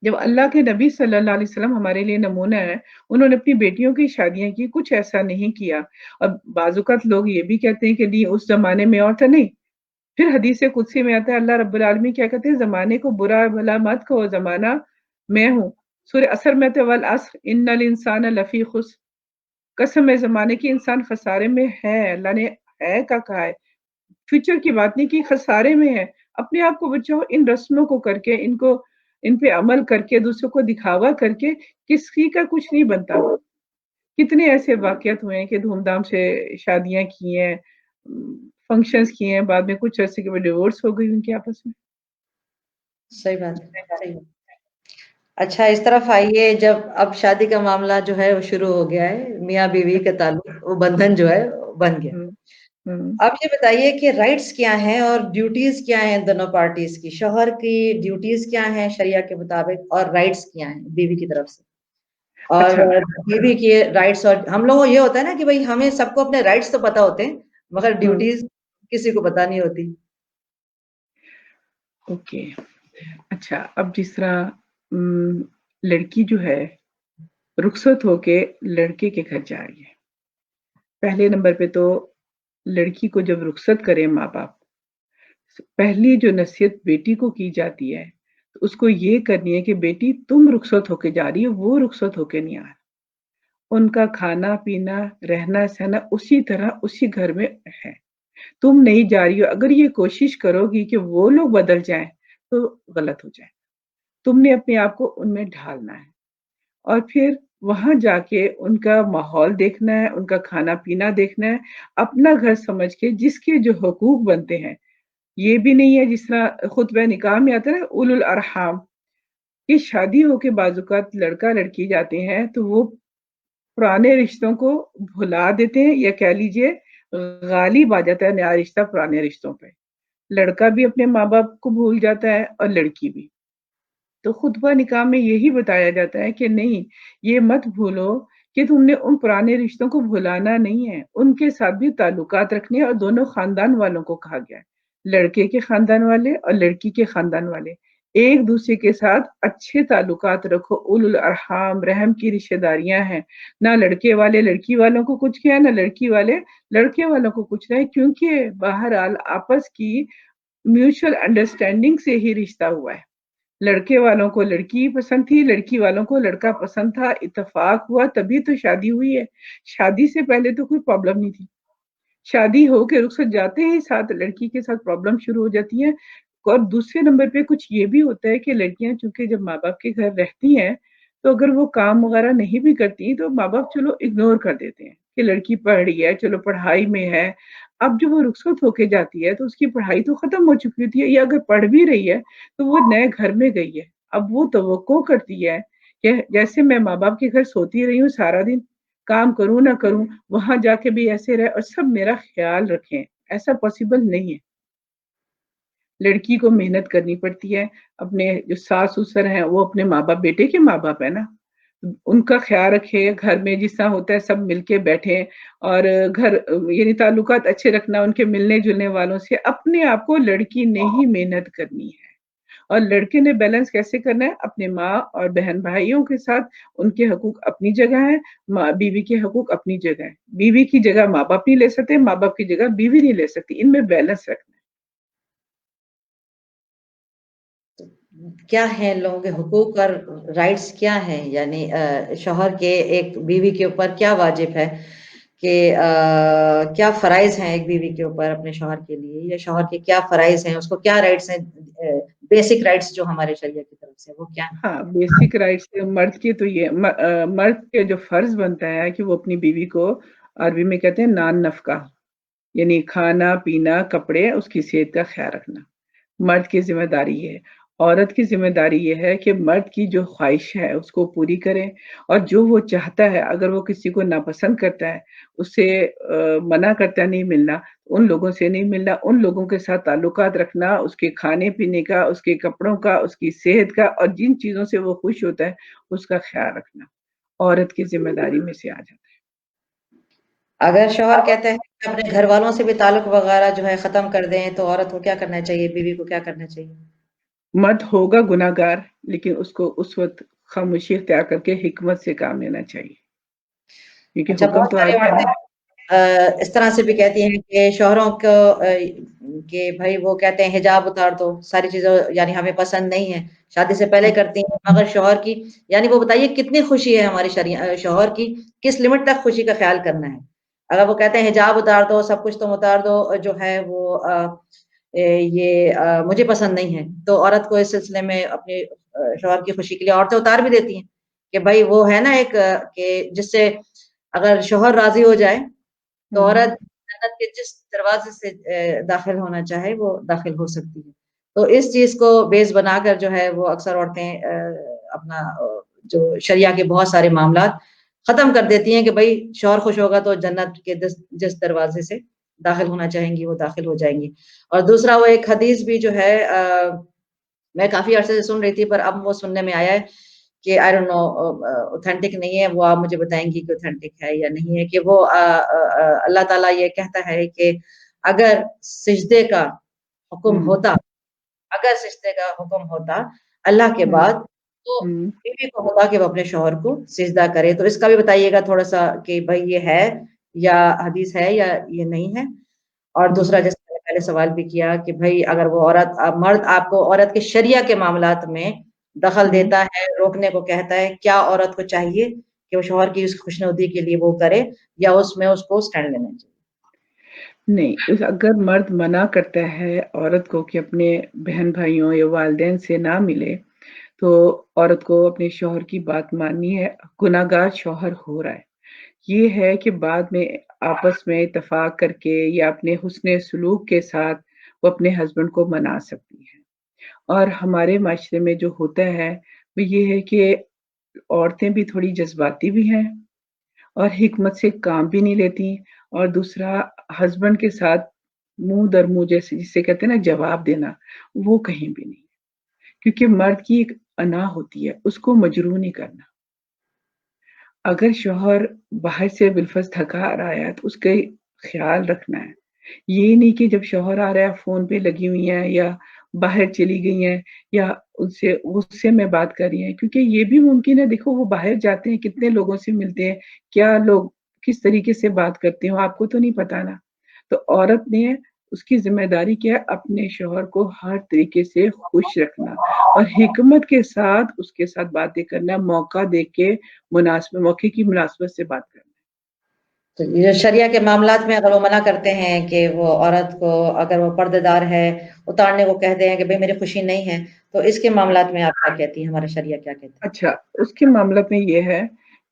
جب اللہ کے نبی صلی اللہ علیہ وسلم ہمارے لیے نمونہ ہے، انہوں نے اپنی بیٹیوں کی شادیاں کی، کچھ ایسا نہیں کیا. اور بعض اوقات لوگ یہ بھی کہتے ہیں کہ نہیں اس زمانے میں اور تھا. نہیں، پھر حدیث قدسی میں آتا ہے اللہ رب العالمین کیا کہتے ہیں، زمانے کو برا بھلا مت کہو، زمانہ میں ہوں. سورہ اثر میں تو والعصر ان الانسان لفی خسر، قسم ہے زمانے کی انسان خسارے میں ہے. اللہ نے ہے کا کہا ہے، فیوچر کی بات نہیں کی، خسارے میں ہے. اپنے آپ کو بچاؤ ان رسموں کو کر کے، ان پہ عمل کر کے، دوسروں کو دکھاوا کر کے کسی کا کچھ نہیں بنتا. کتنے ایسے واقعات ہوئے ہیں کہ دھوم دھام سے شادیاں کی ہیں، فنکشنز کیے ہیں، بعد میں کچھ عرصے کے بعد ڈیورس ہو گئی ان کے آپس میں. صحیح بات ہے، صحیح بات. اچھا اس طرف آئیے، جب اب شادی کا معاملہ جو ہے وہ شروع ہو گیا ہے، میاں بیوی کا تعلق، وہ بندھن جو ہے بن گیا. ہوں ہوں اب یہ بتائیے کہ رائٹس کیا ہیں اور ڈیوٹیز کیا ہیں دونوں پارٹیز کی. شوہر کی ڈیوٹیز کیا ہیں شریعہ کے مطابق، اور رائٹس کیا ہیں بیوی کی طرف سے. اور اچھا بیوی کے رائٹس، اور ہم لوگوں کو یہ ہوتا ہے نا کہ بھئی ہمیں سب کو اپنے رائٹس تو پتا ہوتے ہیں مگر ہوں ڈیوٹیز کسی کو پتا نہیں ہوتی. اوکے. اچھا اب جس طرح لڑکی جو ہے رخصت ہو کے لڑکے کے گھر جا رہی ہے، پہلے نمبر پہ تو لڑکی کو جب رخصت کرے ماں باپ، پہلی جو نصیحت بیٹی کو کی جاتی ہے تو اس کو یہ کرنی ہے کہ بیٹی تم رخصت ہو کے جا رہی ہو، وہ رخصت ہو کے نہیں آ رہا. ان کا کھانا پینا رہنا سہنا اسی طرح اسی گھر میں ہے. تم نہیں جا رہی ہو، اگر یہ کوشش کرو گی کہ وہ لوگ بدل جائیں تو غلط ہو جائے. تم نے اپنے آپ کو ان میں ڈھالنا ہے اور پھر وہاں جا کے ان کا ماحول دیکھنا ہے، ان کا کھانا پینا دیکھنا ہے، اپنا گھر سمجھ کے جس کے جو حقوق بنتے ہیں. یہ بھی نہیں ہے جس طرح خطبہ نکاح میں آتا ہے نا اولو الارحام، کہ شادی ہو کے بعض اوقات لڑکا لڑکی جاتے ہیں تو وہ پرانے رشتوں کو بھلا دیتے ہیں، یا کہہ لیجئے غالب آ جاتا ہے نیا رشتہ پرانے رشتوں پہ. لڑکا بھی اپنے ماں باپ کو بھول جاتا ہے اور لڑکی بھی. تو خطبہ نکاح میں یہی بتایا جاتا ہے کہ نہیں، یہ مت بھولو کہ تم نے ان پرانے رشتوں کو بھلانا نہیں ہے، ان کے ساتھ بھی تعلقات رکھنے ہیں. اور دونوں خاندان والوں کو کہا گیا ہے، لڑکے کے خاندان والے اور لڑکی کے خاندان والے، ایک دوسرے کے ساتھ اچھے تعلقات رکھو. اولو الارحام، رحم کی رشتہ داریاں ہیں. نہ لڑکے والے لڑکی والوں کو کچھ کیا، نہ لڑکی والے لڑکے والوں کو کچھ نہیں، کیونکہ بہرحال آپس کی میوچل انڈرسٹینڈنگ سے ہی رشتہ ہوا ہے. لڑکے والوں کو لڑکی پسند تھی، لڑکی والوں کو لڑکا پسند تھا، اتفاق ہوا تبھی تو شادی ہوئی ہے. شادی سے پہلے تو کوئی پرابلم نہیں تھی. شادی ہو کے رخصت جاتے ہی ساتھ لڑکی کے ساتھ پرابلم شروع ہو جاتی ہیں. اور دوسرے نمبر پہ کچھ یہ بھی ہوتا ہے کہ لڑکیاں چونکہ جب ماں باپ کے گھر رہتی ہیں تو اگر وہ کام وغیرہ نہیں بھی کرتی تو ماں باپ چلو اگنور کر دیتے ہیں کہ لڑکی پڑھ رہی ہے، چلو پڑھائی میں ہے. اب جب وہ رخصت ہو کے جاتی ہے تو اس کی پڑھائی تو ختم ہو چکی ہوتی ہے، یا اگر پڑھ بھی رہی ہے تو وہ نئے گھر میں گئی ہے. اب وہ توقع کرتی ہے کہ جیسے میں ماں باپ کے گھر سوتی رہی ہوں سارا دن، کام کروں نہ کروں، وہاں جا کے بھی ایسے رہے اور سب میرا خیال رکھیں. ایسا پاسبل نہیں ہے. لڑکی کو محنت کرنی پڑتی ہے. اپنے جو ساس سسر ہیں وہ اپنے ماں باپ، بیٹے کے ماں باپ ہے نا، ان کا خیال رکھے. گھر میں جس طرح ہوتا ہے سب مل کے بیٹھے اور گھر یعنی تعلقات اچھے رکھنا ان کے ملنے جلنے والوں سے. اپنے آپ کو لڑکی نے ہی محنت کرنی ہے اور لڑکے نے بیلنس کیسے کرنا ہے اپنے ماں اور بہن بھائیوں کے ساتھ. ان کے حقوق اپنی جگہ ہیں، بیوی کے حقوق اپنی جگہ ہیں. بیوی کی جگہ ماں باپ نہیں لے سکتے، ماں باپ کی جگہ بیوی نہیں لے سکتی. ان میں بیلنس رکھنا. کیا ہیں لوگوں کے حقوق اور رائٹس کیا ہیں، یعنی شوہر کے ایک بیوی کے اوپر کیا واجب ہے، کہ کیا فرائض ہیں ایک بیوی کے اوپر اپنے شوہر کے لیے، یا شوہر کے کیا فرائض ہیں، اس کو کیا رائٹس ہیں بیسک رائٹس جو ہمارے شریعت کی طرف سے وہ کیا ہے؟ ہاں بیسک رائٹس مرد کی تو یہ مرد کے جو فرض بنتا ہے کہ وہ اپنی بیوی کو عربی میں کہتے ہیں نان نفقہ، یعنی کھانا پینا کپڑے اس کی صحت کا خیال رکھنا مرد کی ذمہ داری ہے۔ عورت کی ذمہ داری یہ ہے کہ مرد کی جو خواہش ہے اس کو پوری کرے، اور جو وہ چاہتا ہے اگر وہ کسی کو ناپسند کرتا ہے اس سے منع کرتا ہے نہیں ملنا، ان لوگوں سے نہیں ملنا، ان لوگوں کے ساتھ تعلقات رکھنا، اس کے کھانے پینے کا، اس کے کپڑوں کا، اس کی صحت کا، اور جن چیزوں سے وہ خوش ہوتا ہے اس کا خیال رکھنا عورت کی ذمہ داری میں سے آ جاتا ہے۔ اگر شوہر کہتے ہیں کہ اپنے گھر والوں سے بھی تعلق وغیرہ جو ہے ختم کر دیں تو عورت کو کیا کرنا چاہیے، بیوی کو کیا کرنا چاہیے؟ مرد ہوگا گناہگار لیکن اس کو اس وقت خاموشی اختیار کر کے حکمت سے کام لینا چاہیے، کیونکہ اچھا، حکم بہت تو ساری آگے ہے نا۔ عورتیں اس طرح سے بھی کہتی ہیں کہ شوہروں کو کہ بھائی وہ کہتے ہیں حجاب اتار دو، ساری چیزیں یعنی ہمیں پسند نہیں ہے، شادی سے پہلے کرتی ہیں مگر شوہر کی یعنی وہ بتائیے کتنی خوشی ہے ہماری شوہر کی، کس لمٹ تک خوشی کا خیال کرنا ہے۔ اگر وہ کہتے ہیں حجاب اتار دو، سب کچھ تم اتار دو، جو ہے وہ یہ مجھے پسند نہیں ہے، تو عورت کو اس سلسلے میں اپنے شوہر کی خوشی کے لیے عورتیں اتار بھی دیتی ہیں کہ بھائی وہ ہے نا ایک کہ جس سے اگر شوہر راضی ہو جائے تو عورت جنت کے جس دروازے سے داخل ہونا چاہے وہ داخل ہو سکتی ہے۔ تو اس چیز کو بیس بنا کر جو ہے وہ اکثر عورتیں اپنا جو شریعہ کے بہت سارے معاملات ختم کر دیتی ہیں کہ بھائی شوہر خوش ہوگا تو جنت کے جس دروازے سے داخل ہونا چاہیں گی وہ داخل ہو جائیں گی۔ اور دوسرا وہ ایک حدیث بھی جو ہے میں کافی عرصے سے سن رہی تھی پر اب وہ سننے میں آیا ہے کہ آئی ڈونٹ نو اوتھینٹک نہیں ہے، وہ آپ مجھے بتائیں گی کہ اوتھینٹک ہے یا نہیں ہے، کہ وہ اللہ تعالیٰ یہ کہتا ہے کہ اگر سجدے کا حکم ہوتا اگر سجدے کا حکم ہوتا اللہ کے بعد تو بیوی کو ہوتا کہ وہ اپنے شوہر کو سجدہ کرے۔ تو اس کا بھی بتائیے گا تھوڑا سا کہ بھائی یہ ہے یا حدیث ہے یا یہ نہیں ہے۔ اور دوسرا جیسے میں نے پہلے سوال بھی کیا کہ بھائی اگر وہ مرد آپ کو عورت کے شریعہ کے معاملات میں دخل دیتا ہے، روکنے کو کہتا ہے، کیا عورت کو چاہیے کہ وہ شوہر کی اس خوشنودی کے لیے وہ کرے یا اس میں اس کو سٹینڈ لینا چاہیے؟ نہیں، اگر مرد منع کرتا ہے عورت کو کہ اپنے بہن بھائیوں یا والدین سے نہ ملے تو عورت کو اپنے شوہر کی بات ماننی ہے۔ گناہگار شوہر ہو رہا ہے، یہ ہے کہ بعد میں آپس میں اتفاق کر کے یا اپنے حسن سلوک کے ساتھ وہ اپنے ہسبینڈ کو منا سکتی ہے۔ اور ہمارے معاشرے میں جو ہوتا ہے وہ یہ ہے کہ عورتیں بھی تھوڑی جذباتی بھی ہیں اور حکمت سے کام بھی نہیں لیتی، اور دوسرا ہسبینڈ کے ساتھ منہ در منہ جسے کہتے ہیں نا جواب دینا، وہ کہیں بھی نہیں، کیونکہ مرد کی ایک انا ہوتی ہے اس کو مجروح نہیں کرنا۔ اگر شوہر باہر سے بالفرض تھکا آ رہا ہے تو اس کا خیال رکھنا ہے، یہ نہیں کہ جب شوہر آ رہا ہے فون پہ لگی ہوئی ہیں یا باہر چلی گئی ہیں یا ان سے غصے میں بات کر رہی ہیں، کیونکہ یہ بھی ممکن ہے، دیکھو وہ باہر جاتے ہیں کتنے لوگوں سے ملتے ہیں، کیا لوگ کس طریقے سے بات کرتے ہو آپ کو تو نہیں پتا نا۔ تو عورت نے اس کی ذمہ داری کیا ہے اپنے شوہر کو ہر طریقے سے خوش رکھنا اور حکمت کے ساتھ اس کے ساتھ باتیں کرنا، موقع دے کے موقع کی مناسبت سے بات کرنا۔ تو یہ شریعہ کے معاملات میں اگر وہ منع کرتے ہیں کہ وہ عورت کو اگر وہ پردے دار ہے اتارنے کو کہتے ہیں کہ بھئی میری خوشی نہیں ہے، تو اس کے معاملات میں آپ کیا کہتی ہیں، ہمارا شریعہ کیا کہتا ہے؟ اچھا، اس کے معاملات میں یہ ہے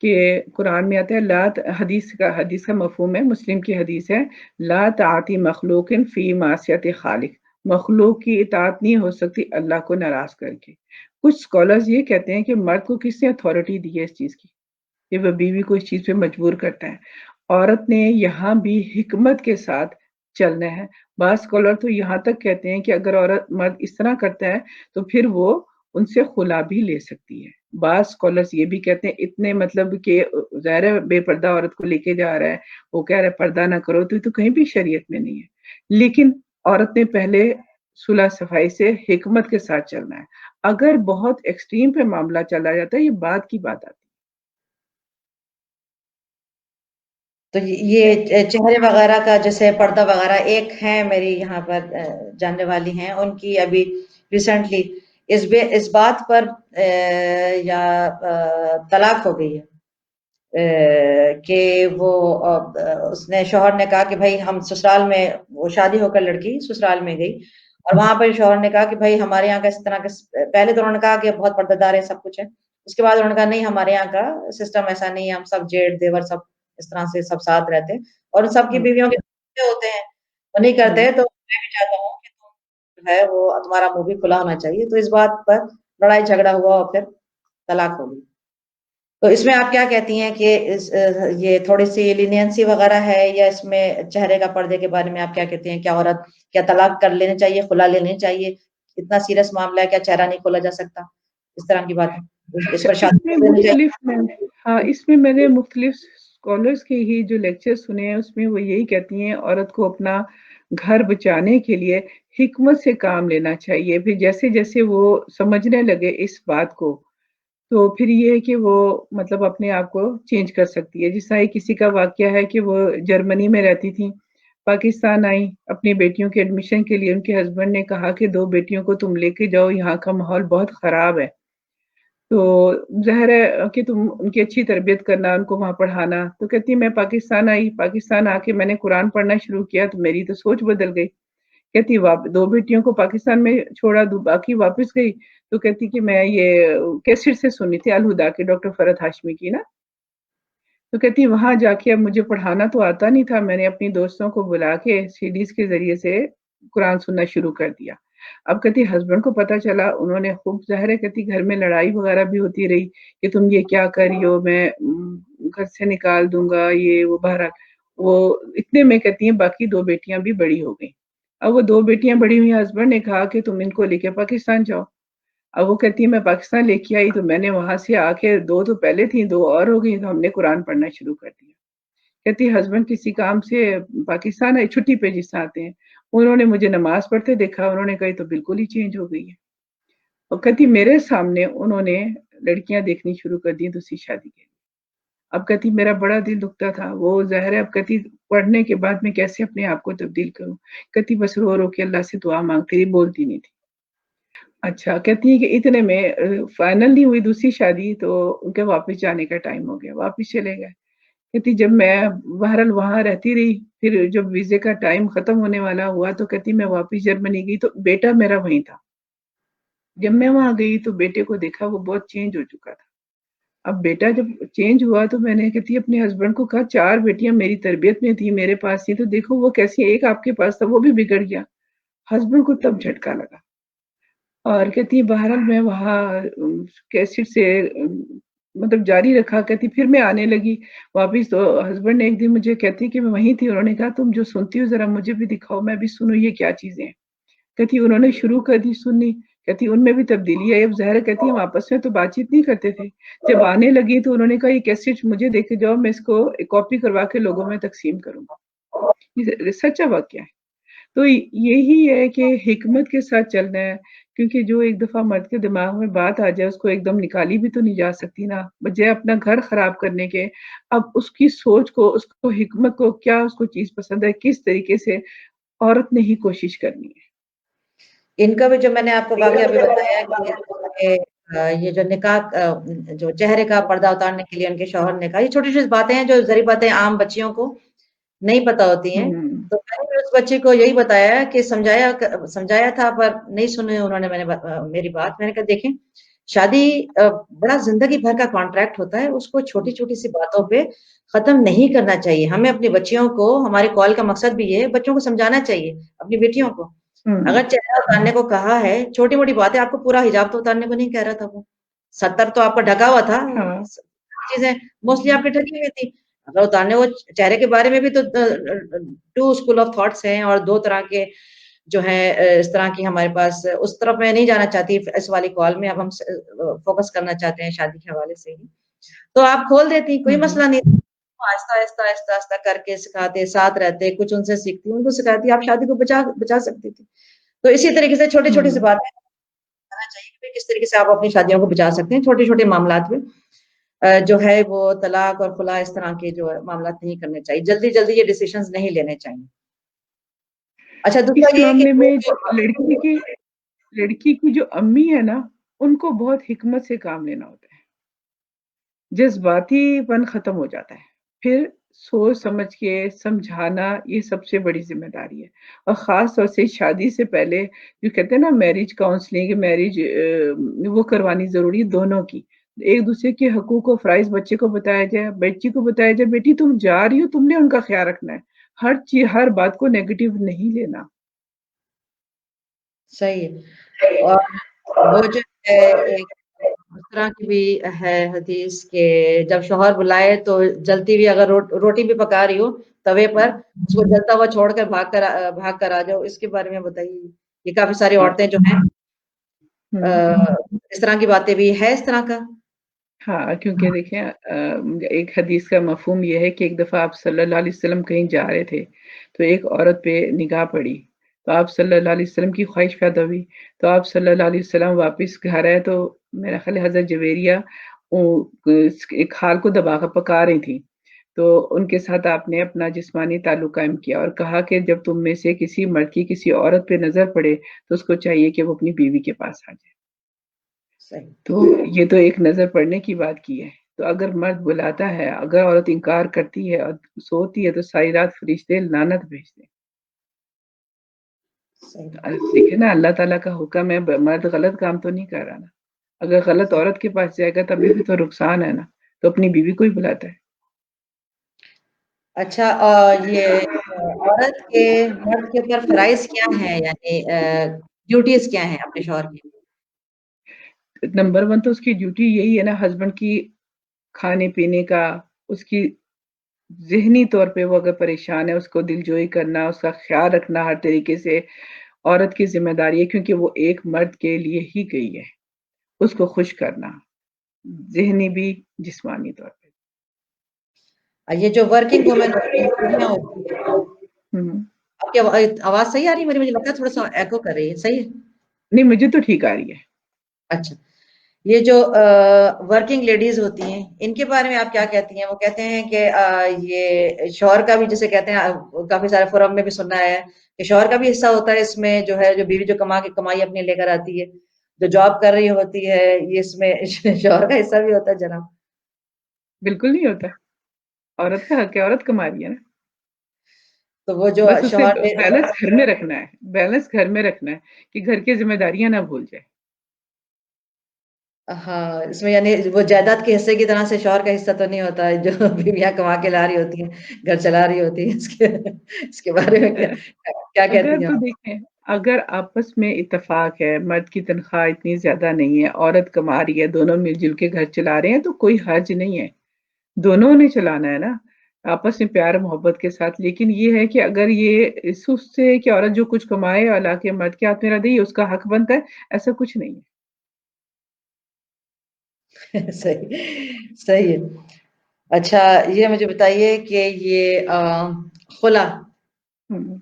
کہ قرآن میں آتا ہے حدیث کا مفہوم ہے، مسلم کی حدیث ہے، لا طاعت مخلوق فی معصیت خالق، مخلوق کی اطاعت نہیں ہو سکتی اللہ کو ناراض کر کے۔ کچھ اسکالرز یہ کہتے ہیں کہ مرد کو کس نے اتھارٹی دی ہے اس چیز کی کہ وہ بیوی کو اس چیز پہ مجبور کرتا ہے۔ عورت نے یہاں بھی حکمت کے ساتھ چلنا ہے۔ بعض اسکالر تو یہاں تک کہتے ہیں کہ اگر مرد اس طرح کرتا ہے تو پھر وہ ان سے خلا بھی لے سکتی ہے۔ بعض اسکالرز یہ بھی کہتے ہیں اتنے مطلب کہ ظاہر ہے بے پردہ عورت کو لے کے جا رہا ہے، وہ کہہ رہا ہے پردہ نہ کرو، تو کہیں بھی شریعت میں نہیں ہے، لیکن عورت نے پہلے صلح صفائی سے حکمت کے ساتھ چلنا ہے۔ اگر بہت ایکسٹریم پہ معاملہ چلا جاتا ہے یہ بعد کی بات آتی ہے۔ تو یہ چہرے وغیرہ کا جیسے پردہ وغیرہ ایک ہے میری یہاں پر جاننے والی ہیں، ان کی ابھی ریسنٹلی اس بات پر یا طلاق ہو گئی ہے کہ وہ اس نے شوہر نے کہا کہ بھائی ہم سسرال میں، وہ شادی ہو کر لڑکی سسرال میں گئی اور वहाँ पर शौहर ने कहा कि भाई हमारे यहाँ का इस तरह का, पहले तो उन्होंने कहा कि बहुत पर्दादार है, सब कुछ है। उसके बाद उन्होंने कहा नहीं, हमारे यहाँ का सिस्टम ऐसा नहीं है, हम सब जेठ देवर सब इस तरह से सब साथ रहते हैं, और उन सबकी हुँ, बीवियों के बच्चे होते हैं, वो नहीं करते हुँ। हैं, तो मैं भी चाहता हूँ कि तुम जो है वो तुम्हारा मुँह भी खुला होना चाहिए। तो इस बात पर लड़ाई झगड़ा हुआ और फिर तलाक हो गई। तो इसमें आप क्या कहती हैं कि ये थोड़ी-सी लीनियंसी वगैरह है, या इसमें चेहरे का पर्दे के बारे में आप क्या कहती हैं? क्या तलाक कर लेनी चाहिए, खुला लेनी चाहिए? इतना सीरियस मामला है, क्या चेहरा नहीं खोला जा सकता? इस तरह की बातें। इस अच्छा, पर शादी इसमें कर देनी चाहिए? मुख्तलिफ मैंने हाँ, इसमें मैंने मुख्तलिफ स्कॉलर्स के ही जो लेक्चर सुने हैं, उसमें वो यही कहती हैं, औरत को अपना घर बचाने के लिए हिकमत से काम लेना चाहिए। फिर जैसे-जैसे वो समझने लगे इस बात को, तो फिर ये है कि वो मतलब अपने आप को चेंज कर सकती है। जिस तरह किसी का वाक़या है कि वो जर्मनी में रहती थी, पाकिस्तान आई, अपनी बेटियों के एडमिशन के लिए उनके हस्बैंड ने कहा कि 2 बेटियों को तुम लेके जाओ, यहाँ का माहौल बहुत ख़राब है। तो ज़ाहिर है कि तुम उनकी अच्छी तरबियत करना, उनको वहाँ पढ़ाना। तो कहती है मैं पाकिस्तान आई, पाकिस्तान आके मैंने कुरान पढ़ना शुरू किया तो मेरी तो सोच बदल गई। कहती वाप 2 बेटियों को पाकिस्तान में छोड़ा, दू बाकी वापस गई। तो कहती कि मैं ये कैसेट से सुनी थी अल हुदा की, डॉक्टर फरहत हाशमी की ना। तो कहती वहाँ जाके अब मुझे पढ़ाना तो आता नहीं था, मैंने अपनी दोस्तों को बुला के सीडीज़ के ज़रिए से कुरान सुनना शुरू कर दिया। अब कहती हस्बैंड को पता चला, उन्होंने खूब ज़ाहिर है कहती घर में लड़ाई वग़ैरह भी होती रही कि तुम ये क्या कर रही हो, मैं घर से निकाल दूँगा, ये वो बहरहाल। वो इतने में कहती हैं बाकी 2 बेटियाँ भी बड़ी हो गईं। अब वो 2 बेटियाँ बड़ी हुई, हस्बैंड ने कहा कि तुम इनको लेके पाकिस्तान जाओ। अब वो कहती है मैं पाकिस्तान लेके आई तो मैंने वहाँ से आके 2 तो पहले थी, 2 और हो गई तो हमने कुरान पढ़ना शुरू कर दिया। कहती है हस्बैंड किसी काम से पाकिस्तान आए, छुट्टी पे जिस तरह आते हैं, उन्होंने मुझे नमाज़ पढ़ते देखा, उन्होंने कहा ये तो बिल्कुल ही चेंज हो गई है। और कहती मेरे सामने उन्होंने लड़कियाँ देखनी शुरू कर दी दूसरी शादी के लिए। अब कहती मेरा बड़ा दिल दुखता था, वो ज़ाहिर है अब कहती पढ़ने के बाद मैं कैसे अपने आप को तब्दील करूँ? कहती बस रो-रो के अल्लाह से दुआ माँगती रही, बोलती नहीं थी। अच्छा, कहती हैं कि इतने में फाइनल नहीं हुई दूसरी शादी तो उनके वापस जाने का टाइम हो गया, वापस चले गए। कहती जब मैं बहरहाल वहाँ रहती रही, फिर जब वीज़े का टाइम खत्म होने वाला हुआ तो कहती मैं वापस जर्मनी गई तो बेटा मेरा वहीं था। जब मैं वहाँ गई तो बेटे को देखा वो बहुत चेंज हो चुका था। अब बेटा जब चेंज हुआ तो मैंने कहती है अपने हस्बैंड को कहा 4 बेटियाँ मेरी तरबियत में थी, मेरे पास थी तो देखो वो कैसी है, एक आपके पास था वो भी बिगड़ गया। हस्बैंड को तब झटका लगा। और कहती है बहरहाल मैं वहाँ कैसेट से मतलब जारी रखा, कहती फिर मैं आने लगी वापिस तो हस्बैंड ने एक दिन मुझे कहती कि मैं वहीं थी, उन्होंने कहा तुम जो सुनती हो ज़रा मुझे भी दिखाओ, मैं भी सुनूँ ये क्या चीज़ें हैं। कहती उन्होंने शुरू कर दी सुननी, कहती उनमें भी तब्दीली आई, अब ज़ाहिर है कहती हम आपस में तो बातचीत नहीं करते थे। जब आने लगी तो उन्होंने कहा ये कैसेट मुझे दे के जाओ, मैं इसको कॉपी करवा के लोगों में तक़सीम करूँगा। ये सच्चा वाक़या है। तो यही है कि हिकमत के साथ चलना है, क्योंकि जो एक दफ़ा मर्द के दिमाग में बात आ जाए उसको एकदम निकाली भी तो नहीं जा सकती ना, बजाय अपना घर ख़राब करने के, अब उसकी सोच को, उसको हिकमत को क्या उसको चीज़ पसंद है, किस तरीके से औरत ने ही कोशिश करनी है। इनका भी जो मैंने आपको वाक़या अभी बताया कि ये जो जो चेहरे का पर्दा उतारने के लिए उनके शौहर ने कहा, ये छोटी-छोटी बातें हैं जो ज़ाहिर बात है आम बच्चियों को नहीं पता होती हैं। हुँ, तो मैंने भी उस बच्ची को यही बताया कि समझाया था पर नहीं सुनी उन्होंने मेरी बात। मैंने कहा देखें, शादी बड़ा ज़िंदगी भर का कॉन्ट्रैक्ट होता है, उसको छोटी-छोटी सी बातों पे ख़त्म नहीं करना चाहिए। हमें अपनी बच्चियों को, हमारे कॉल का मकसद भी ये है, बच्चों को समझाना चाहिए, अपनी बेटियों को। हुँ, अगर चेहरा उतारने को कहा है, छोटी-मोटी बातें, आपको पूरा हिजाब तो उतारने को नहीं कह रहा था वो। 70 तो आपका ढका हुआ था, हाँ, चीज़ें मोस्टली आपकी ढकी हुई थी। अगर उतारने वो चेहरे के बारे में भी तो 2 स्कूल ऑफ थॉट्स हैं और 2 तरह के जो हैं इस तरह की हमारे पास, उस तरफ मैं नहीं जाना चाहती इस वाली कॉल में, अब हम फ़ोकस करना चाहते हैं शादी के हवाले से ही। तो आप खोल देती, कोई हुँ, हुँ, मसला नहीं। आहिस्ता-आहिस्ता, आहिस्ता-आहिस्ता करके सिखाते, साथ रहते, कुछ उनसे सीखती, उनको सिखाती, आप शादी को बचा बचा सकती थी। तो इसी तरीके से छोटी-छोटी सी हुँ। बातें करना चाहिए कि किस तरीके से आप अपनी शादियों को बचा सकते हैं, छोटे-छोटे मामलात में। जो है वो तलाक और खुला इस तरह के जो है मामलात नहीं करने चाहिए। जल्दी-जल्दी ये डिसिशंस नहीं लेने चाहिए। अच्छा, दूसरा इस ये है कि मामले वो में जो लड़की की जो अम्मी है ना, उनको बहुत हिकमत से काम लेना होता है। जज़्बातीपन ख़त्म हो जाता है। फिर सोच समझ के समझाना ये सबसे बड़ी ज़िम्मेदारी है। और ख़ास तौर से शादी से पहले जो कहते हैं ना मैरिज काउंसलिंग, मैरिज वो करवानी ज़रूरी है दोनों की। एक-दूसरे के हकूक़ और फ़राइज़ बच्चे को बताया जाए, बच्ची को बताया जाए, बेटी तुम जा रही हो, तुमने उनका ख़्याल रखना है। हर बात को नेगेटिव नहीं लेना। सही है। और वो जो है एक उस तरह की भी है हदीस के जब शौहर बुलाए तो जलती हुई अगर रोटी भी पका रही हो तवे पर उसको जलता हुआ छोड़कर भाग कर आ जाओ, इसके बारे में बताइए। ये काफी सारी हाँ। औरतें जो हैं हुँ। इस तरह की बातें भी है इस तरह का। हाँ, क्योंकि देखिए एक हदीस का मफ़हूम ये है कि एक दफ़ा आप सल्लल्लाहु अलैहि वसल्लम कहीं जा रहे थे, तो एक औरत पे निगाह पड़ी, तो आप सल्लल्लाहु अलैहि वसल्लम की ख़्वाहिश पैदा हुई, तो आप सल्लल्लाहु अलैहि वसल्लम वापस घर आए तो मेरा ख़्याल है हज़रत जुवैरिया एक खाल को दबाकर पका रही थीं, तो उनके साथ आपने अपना जिस्मानी ताल्लुक कायम किया और कहा कि जब तुम में से किसी मर्द की किसी औरत पे नज़र पड़े, तो उसको चाहिए कि वो अपनी बीवी के पास आ जाए। सही। तो ये तो एक नज़र पड़ने की बात की है। तो अगर मर्द बुलाता है, अगर औरत इनकार करती है और सोती है तो सारी रात फ़रिश्ते लानत भेजते हैं। सही। देखिए ना अल्लाह ताला का हुक्म है मर्द गलत काम तो नहीं कर रहा ना। अगर गलत औरत के पास जाएगा तभी भी तो नुकसान है ना, तो अपनी बीवी को ही बुलाता है। अच्छा ये औरत के मर्द के ऊपर फराइज क्या है यानी ड्यूटीज क्या हैं अपने शौहर की। नंबर 1 तो उसकी ड्यूटी यही है ना हस्बैंड की खाने-पीने का, उसकी ज़हनी तौर पे वो अगर परेशान है, उसको दिलजोई करना, उसका ख़्याल रखना हर तरीके से औरत की ज़िम्मेदारी है क्योंकि वो एक मर्द के लिए ही गई है, उसको खुश करना, ज़हनी भी, जिस्मानी तौर पे। ये जो वर्किंग वुमेन होती हैं बीवियां होती हैं हुँ। आपकी आवाज सही आ रही है मेरी मुझे लगता है थोड़ा सा एको कर रही है सही है। नहीं, मुझे तो ठीक आ रही है। अच्छा ये जो वर्किंग लेडीज होती हैं इनके बारे में आप क्या कहती हैं वो कहते हैं कि ये शौहर का भी जिसे कहते हैं काफी सारे फोरम में भी सुनना है कि शौहर का भी हिस्सा होता है इसमें जो है जो बीवी जो कमा के कमाई अपनी लेकर आती है जो जॉब कर रही होती है ये इसमें शौहर का हिस्सा भी होता है जनाब। बिल्कुल नहीं होता, औरत का हक है, औरत कमा रही है ना। तो वो जो बस उसे शौहर ने बैलेंस घर में रखना है, बैलेंस घर में रखना है कि घर की ज़िम्मेदारियाँ ना भूल जाए। हाँ इसमें यानी वो जायदाद के हिस्से की तरह से शौहर का हिस्सा तो नहीं होता है जो बीवियां कमा के ला रही होती हैं घर चला रही होती है इसके बारे में क्या अ, क्या अगर कहती हैं तो आप। देखें, अगर आपस में इत्तेफ़ाक है, मर्द की तनख़्वाह इतनी ज़्यादा नहीं है, औरत कमा रही है, दोनों मिल-जुल के घर चला रहे हैं, तो कोई हर्ज नहीं है। दोनों ने चलाना है ना, आपस में प्यार-मोहब्बत के साथ। लेकिन ये है कि अगर ये इस उससे कि औरत जो कुछ कमाए और लाके मर्द के हाथ में रख दे, ये उसका हक बनता है, ऐसा कुछ नहीं है। सही सही है। अच्छा ये मुझे बताइए कि ये खुला हुँ।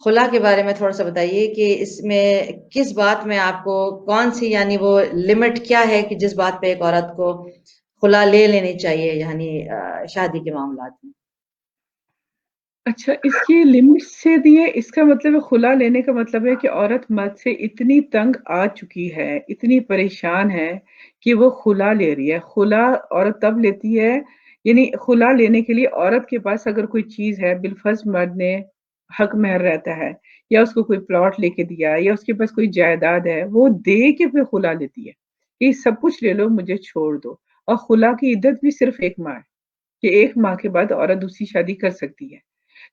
खुला के बारे में थोड़ा सा बताइए कि इसमें किस बात में आपको कौन सी यानी वो लिमिट क्या है कि जिस बात पे एक औरत को खुला ले लेनी चाहिए यानी शादी के मामलात में। अच्छा, इसकी लिमिट से दिए इसका मतलब है खुला लेने का मतलब है कि औरत मर्द से इतनी तंग आ चुकी है, इतनी परेशान है कि वो खुला ले रही है। खुला औरत तब लेती है यानी खुला लेने के लिए औरत के पास अगर कोई चीज़ है, बिलफ़र्ज़ मर्द ने हक़ महर रहता है या उसको कोई प्लॉट लेके दिया है या उसके पास कोई जायदाद है, वो दे के फिर खुला लेती है, कि सब कुछ ले लो, मुझे छोड़ दो। और खुला की इद्दत भी सिर्फ़ 1 माह है, कि 1 माह के बाद औरत दूसरी शादी कर सकती है।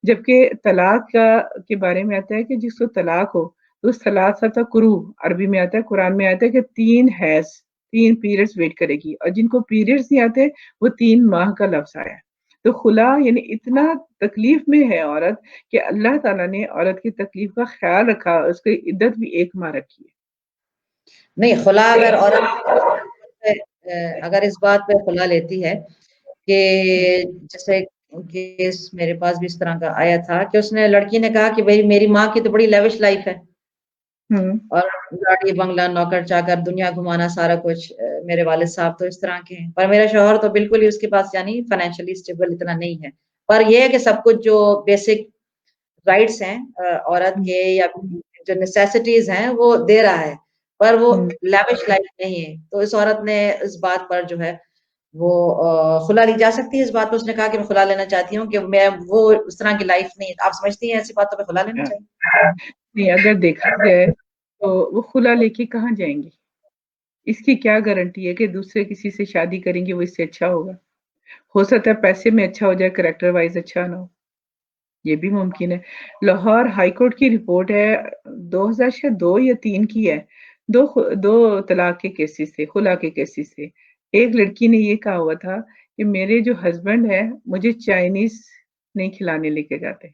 जबकि तलाक का के बारे में आता है कि जिसको तलाक हो, तो सलासत कुरू अरबी में आता है, कुरान में आता है कि 3 हैज़ 3 पीरियड्स वेट करेगी और जिनको पीरियड्स नहीं आते, वो 3 माह का लफ्ज़ आया है। तो खुला यानी इतना तकलीफ़ में है औरत कि अल्लाह ताला ने औरत की तकलीफ़ का ख़्याल रखा, उसकी इद्दत भी 1 माह रखी है। नहीं खुला अगर औरत अगर इस बात पे खुला लेती है कि हुँ, जैसे केस मेरे पास भी इस तरह का आया था कि उसने लड़की ने कहा कि भाई मेरी माँ की तो बड़ी लेविश लाइफ है हुँ, और गाड़ी बंगला नौकर चाकर दुनिया घुमाना सारा कुछ मेरे वालिद साहब तो इस तरह के हैं पर मेरा शौहर तो बिल्कुल ही उसके पास यानी फाइनेंशियली स्टेबल इतना नहीं है पर यह है कि सब कुछ जो बेसिक राइट्स हैं औरत हुँ, के या जो नेसेसिटीज हैं वो दे रहा है पर वो हुँ, लैविश लाइफ नहीं है तो इस औरत ने इस बात पर जो है وہ خلا لی جا سکتی ہے اس بات پہ؟ اس نے کہا کہ میں خلا لینا چاہتی ہوں، کہ میں وہ اس طرح کی لائف نہیں، آپ سمجھتی ہیں ایسی باتوں پہ خلا لینا ہاں، چاہیے؟ نہیں اگر دیکھا جائے تو وہ خلا لے کے کہاں جائیں گی؟ اس کی کیا گارنٹی ہے کہ دوسرے کسی سے شادی کریں گے وہ اس سے اچھا ہوگا؟ ہو سکتا ہے پیسے میں اچھا ہو جائے، کریکٹر وائز اچھا نہ ہو، یہ بھی ممکن ہے۔ لاہور ہائی کورٹ کی رپورٹ ہے 2002 یا 2003 کی ہے، دو طلاق کے کیسز تھے، خلا کے کیسز تھے۔ ایک لڑکی نے یہ کہا ہوا تھا کہ میرے جو ہسبینڈ ہے مجھے چائنیز نہیں کھلانے لے کے جاتے،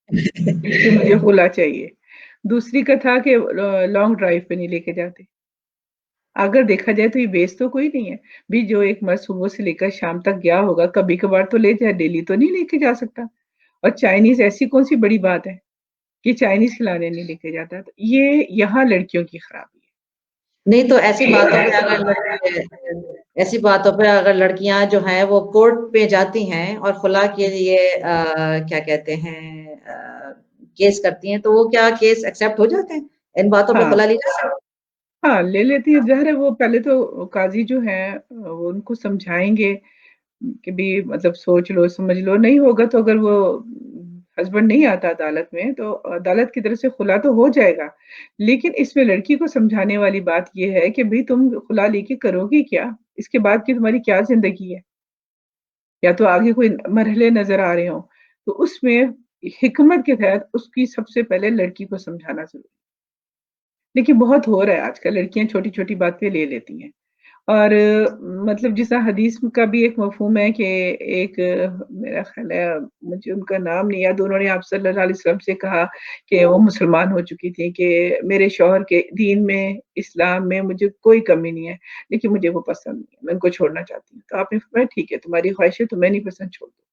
اس لیے مجھے خلا چاہیے۔ دوسری کا تھا کہ لانگ ڈرائیو پہ نہیں لے کے جاتے۔ اگر دیکھا جائے تو یہ بیس تو کوئی نہیں ہے بھی، جو ایک مرد صبح سے لے کر شام تک گیا ہوگا کبھی کبھار تو لے جائے، ڈیلی تو نہیں لے کے جا سکتا۔ اور چائنیز ایسی کون سی بڑی بات ہے کہ چائنیز کھلانے نہیں لے کے جاتا؟ تو یہ یہاں لڑکیوں کی خرابی نہیں تو ایسی باتوں پہ اگر لڑکیاں جو ہیں وہ کورٹ پہ جاتی ہیں اور خلا کے لیے کیا کہتے ہیں کیس کرتی ہیں، تو وہ کیا کیس ایکسپٹ ہو جاتے ہیں؟ ان باتوں ہے۔ پہ ہاں خلا لی جا سکتی ہے؟ ہاں لے لیتی ہے، ظاہر ہے وہ پہلے تو قاضی جو ہیں وہ ان کو سمجھائیں گے کہ بھی مطلب سوچ لو سمجھ لو، نہیں ہوگا تو اگر وہ ہسبینڈ نہیں آتا عدالت میں تو عدالت کی طرف سے خلا تو ہو جائے گا۔ لیکن اس میں لڑکی کو سمجھانے والی بات یہ ہے کہ بھی تم خلا لے کے کرو گی کیا؟ اس کے بعد کی تمہاری کیا زندگی ہے؟ یا تو آگے کوئی مرحلے نظر آ رہے ہوں تو اس میں حکمت کے تحت اس کی سب سے پہلے لڑکی کو سمجھانا ضروری ہے۔ لیکن بہت ہو رہا ہے آج کل، لڑکیاں چھوٹی چھوٹی باتیں لے لیتی ہیں۔ اور مطلب جس طرح حدیث کا بھی ایک مفہوم ہے کہ ایک میرا خیال ہے مجھے ان کا نام نہیں یاد، انہوں نے آپ صلی اللہ علیہ وسلم سے کہا کہ وہ مسلمان ہو چکی تھی کہ میرے شوہر کے دین میں اسلام میں مجھے کوئی کمی نہیں ہے لیکن مجھے وہ پسند نہیں ہے، میں ان کو چھوڑنا چاہتی ہوں۔ تو آپ نے فرمایا ٹھیک ہے تمہاری خواہش ہے، تمہیں نہیں پسند چھوڑ دو۔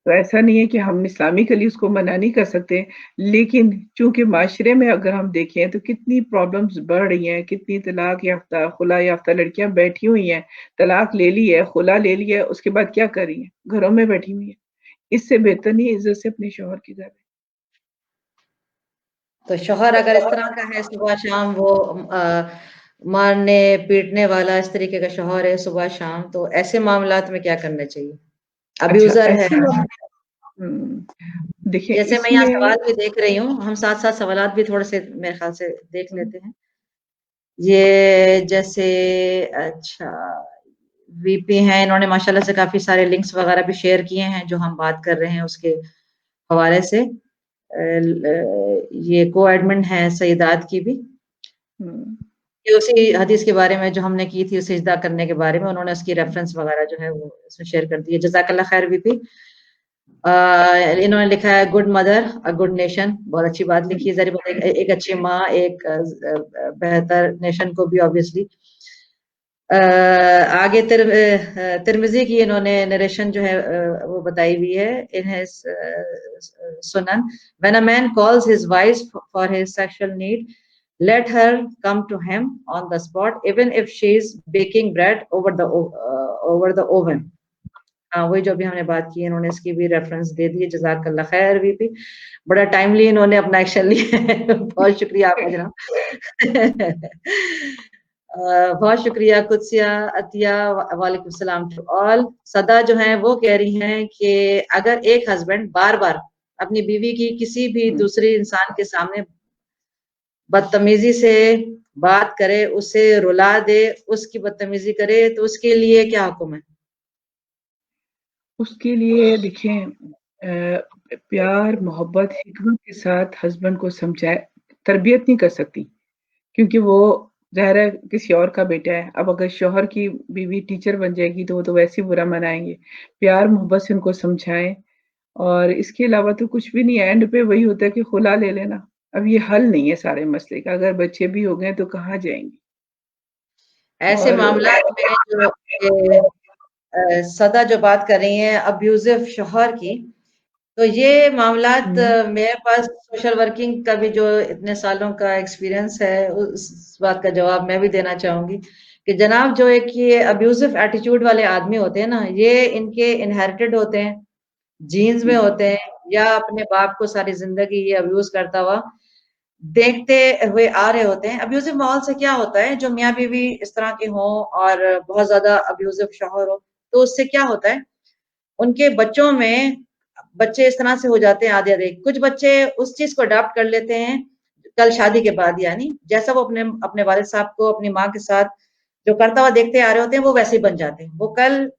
تو ایسا نہیں ہے کہ ہم اسلامکلی اس کو منع نہیں کر سکتے، لیکن چونکہ معاشرے میں اگر ہم دیکھیں تو کتنی پرابلمز بڑھ رہی ہیں، کتنی طلاق یافتہ خلا یافتہ لڑکیاں بیٹھی ہوئی ہیں، طلاق لے لی ہے، خلا لے لی ہے، اس کے بعد کیا کر رہی ہیں؟ گھروں میں بیٹھی ہوئی ہیں۔ اس سے بہتر نہیں عزت سے اپنے شوہر کے گھر تو شوہر اگر اس طرح کا ہے صبح شام وہ مارنے پیٹنے والا اس طریقے کا شوہر ہے صبح شام، تو ایسے معاملات میں کیا کرنا چاہیے؟ اچھا ابیوزر ہے؟ ایسے دیکھیں جیسے میں اس یہاں میں سوال بھی دیکھ رہی ہوں، ہم ساتھ ساتھ سوالات بھی تھوڑے سے میرے خیال سے دیکھ لیتے ہیں۔ یہ جیسے اچھا وی پی ہیں، انہوں نے ماشاءاللہ سے کافی سارے لنکس وغیرہ بھی شیئر کیے ہیں جو ہم بات کر رہے ہیں اس کے حوالے سے۔ یہ کو ایڈمن ہے سیدات کی بھی، یہ اسی حدیث کے بارے میں جو ہم نے کی تھی سجدہ کرنے کے بارے میں، انہوں نے اس کی ریفرنس وغیرہ جو ہے وہ اس میں شیئر کر دی ہے۔ جزاک اللہ خیر وی پی۔ انہوں نے لکھا ہے گڈ مدر گڈ نیشن، بہت اچھی بات لکھی ہے، ذریعہ ایک اچھی ماں ایک بہتر نیشن کو بھی obviously۔ آگے ترمذی کی انہوں نے نریشن جو ہے وہ بتائی ہوئی ہے in his سنن when a man calls his wife for his sexual need let her come to him on the spot even if she is baking bread over the oven۔ وہی جو بھی ہم نے بات کی انہوں نے اس کی بھی ریفرنس دے دی ہے۔ جزاک اللہ خیر بھی بڑا ٹائملی انہوں نے اپنا ایکشن لیا ہے، بہت شکریہ آپ کا جناب۔ بہت شکریہ قدسیہ عطیہ، وعلیکم السلام ٹو آل۔ صدا جو ہیں وہ کہہ رہی ہیں کہ اگر ایک ہسبینڈ بار بار اپنی بیوی کی کسی بھی دوسری انسان کے سامنے بدتمیزی سے بات کرے، اسے رلا دے، اس کی بدتمیزی کرے، تو اس کے لیے کیا حکم ہے؟ اس کے لیے دیکھیں پیار محبت حکمت کے ساتھ ہسبینڈ کو سمجھائے، تربیت نہیں کر سکتی کیونکہ وہ ظاہر ہے کسی اور کا بیٹا ہے۔ اب اگر شوہر کی بیوی ٹیچر بن جائے گی تو وہ تو ویسے ہی برا منائیں گے۔ پیار محبت سے ان کو سمجھائیں، اور اس کے علاوہ تو کچھ بھی نہیں ہے۔ اینڈ پہ وہی ہوتا ہے کہ خلا لے لینا، اب یہ حل نہیں ہے سارے مسئلے کا۔ اگر بچے بھی ہو گئے تو کہاں جائیں گے؟ ایسے معاملات میں جو صدا جو بات کر رہی ہیں ابیوزو شوہر کی، تو یہ معاملات میرے پاس سوشل ورکنگ کا بھی جو اتنے سالوں کا ایکسپیرینس ہے اس بات کا جواب میں بھی دینا چاہوں گی کہ جناب جو ایک یہ ابیوزو ایٹیٹیوڈ والے آدمی ہوتے ہیں نا، یہ ان کے انہیریٹڈ ہوتے ہیں، جینز میں ہوتے ہیں، یا اپنے باپ کو ساری زندگی یہ ابیوز کرتا ہوا देखते हुए आ रहे होते हैं। अब्यूजिव माहौल से क्या होता है, जो मियाँ बीवी इस तरह के हों और बहुत ज्यादा अब्यूजिव शौहर हो, तो उससे क्या होता है, उनके बच्चों में बच्चे इस तरह से हो जाते हैं आधे आधे। कुछ बच्चे उस चीज को अडॉप्ट कर लेते हैं कल शादी के बाद, यानी जैसा वो अपने अपने वालिद साहब को अपनी माँ के साथ जो करता हुआ देखते आ रहे होते हैं, वो वैसे ही बन जाते हैं। वो कल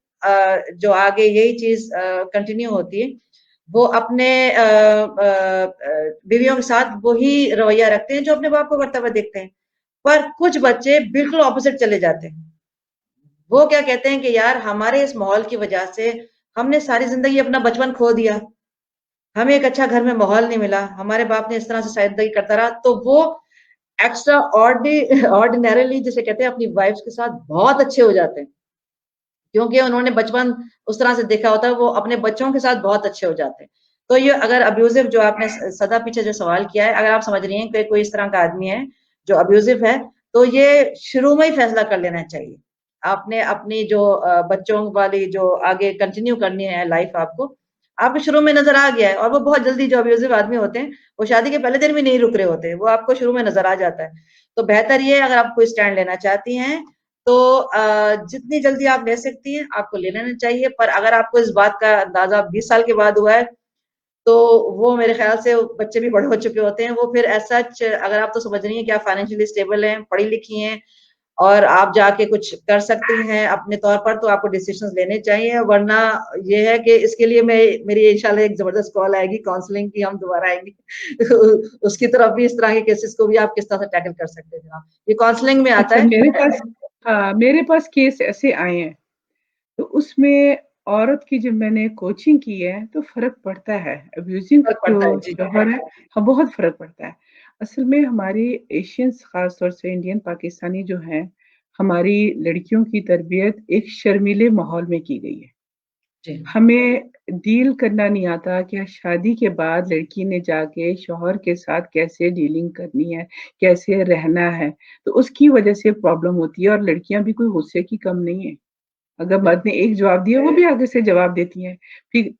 जो आगे यही चीज कंटिन्यू होती है, वो अपने बीवियों के साथ वही रवैया रखते हैं जो अपने बाप को करता हुआ देखते हैं। पर कुछ बच्चे बिल्कुल ऑपोजिट चले जाते हैं। वो क्या कहते हैं कि यार हमारे इस माहौल की वजह से हमने सारी जिंदगी अपना बचपन खो दिया, हमें एक अच्छा घर में माहौल नहीं मिला, हमारे बाप ने इस तरह से जिंदगी करता रहा, तो वो एक्स्ट्रा ऑर्डिनरीली जिसे कहते हैं अपनी वाइफ्स के साथ बहुत अच्छे हो जाते हैं, क्योंकि उन्होंने बचपन उस तरह से देखा होता है, वो अपने बच्चों के साथ बहुत अच्छे हो जाते हैं। तो ये अगर अब्यूजिव जो आपने सदा पीछे जो सवाल किया है, अगर आप समझ रही हैं कि कोई इस तरह का आदमी है जो अब्यूजिव है, तो ये शुरू में ही फैसला कर लेना चाहिए। आपने अपनी जो बच्चों वाली जो आगे कंटिन्यू करनी है लाइफ आपको, आपको शुरू में नजर आ गया है, और वो बहुत जल्दी जो अब्यूजिव आदमी होते हैं, वो शादी के पहले दिन भी नहीं रुक रहे होते, वो आपको शुरू में नजर आ जाता है। तो बेहतर ये अगर आप कोई स्टैंड लेना चाहती हैं, तो जितनी जल्दी आप ले सकती हैं आपको ले लेना चाहिए। पर अगर आपको इस बात का अंदाजा 20 साल के बाद हुआ है, तो वो मेरे ख्याल से बच्चे भी बड़े हो चुके होते हैं, वो फिर ऐसा अगर आप तो समझ रही हैं कि आप फाइनेंशियली स्टेबल हैं, पढ़ी लिखी हैं और आप जाके कुछ कर सकती हैं अपने तौर पर, तो आपको डिसीजंस लेने चाहिए। वरना ये है कि इसके लिए मैं मेरी इंशाल्लाह एक जबरदस्त कॉल आएगी काउंसलिंग की, हम दोबारा आएंगे उसकी तरफ भी, इस तरह के केसेस को भी आप किस तरह से टैकल कर सकते हैं जनाब, ये काउंसलिंग में आता अच्छा, है। मेरे पास केस ऐसे आए हैं, तो उसमें औरत की जब मैंने कोचिंग की है, तो फ़र्क पड़ता है। अब्यूज़िंग फर्क जो पड़ता है जी। शौहर है, हाँ, बहुत फ़र्क पड़ता है। असल में हमारी एशियंस ख़ास तौर से इंडियन पाकिस्तानी जो हैं, हमारी लड़कियों की तरबियत एक शर्मीले माहौल में की गई है। जी। हमें डील करना नहीं आता कि शादी के बाद लड़की ने जाके शौहर के साथ कैसे डीलिंग करनी है, कैसे रहना है, तो उसकी वजह से प्रॉब्लम होती है और लड़कियाँ भी कोई गुस्से की कम नहीं है। अगर मर्द ने एक जवाब दिया, वो भी आगे से जवाब देती हैं। फिर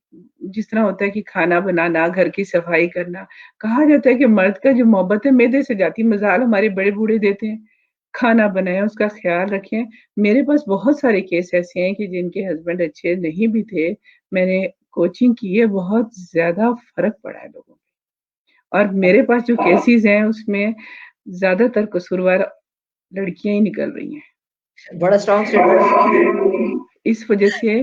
जिस तरह होता है कि खाना बनाना, घर की सफाई करना, कहा जाता है कि मर्द का जो मोहब्बत है मैदे से जाती है, मजाल हमारे बड़े-बूढ़े देते हैं। खाना बनाएँ, उसका ख़्याल रखें। मेरे पास बहुत सारे केस ऐसे हैं कि जिनके हस्बैंड अच्छे नहीं भी थे, मैंने कोचिंग की है, बहुत ज़्यादा फ़र्क पड़ा है लोगों में। और मेरे पास जो केसेज़ हैं, उसमें ज़्यादातर कसूरवार लड़कियाँ ही निकल रही हैं। बड़ा स्ट्रॉन्ग स्टेटमेंट है। इस वजह से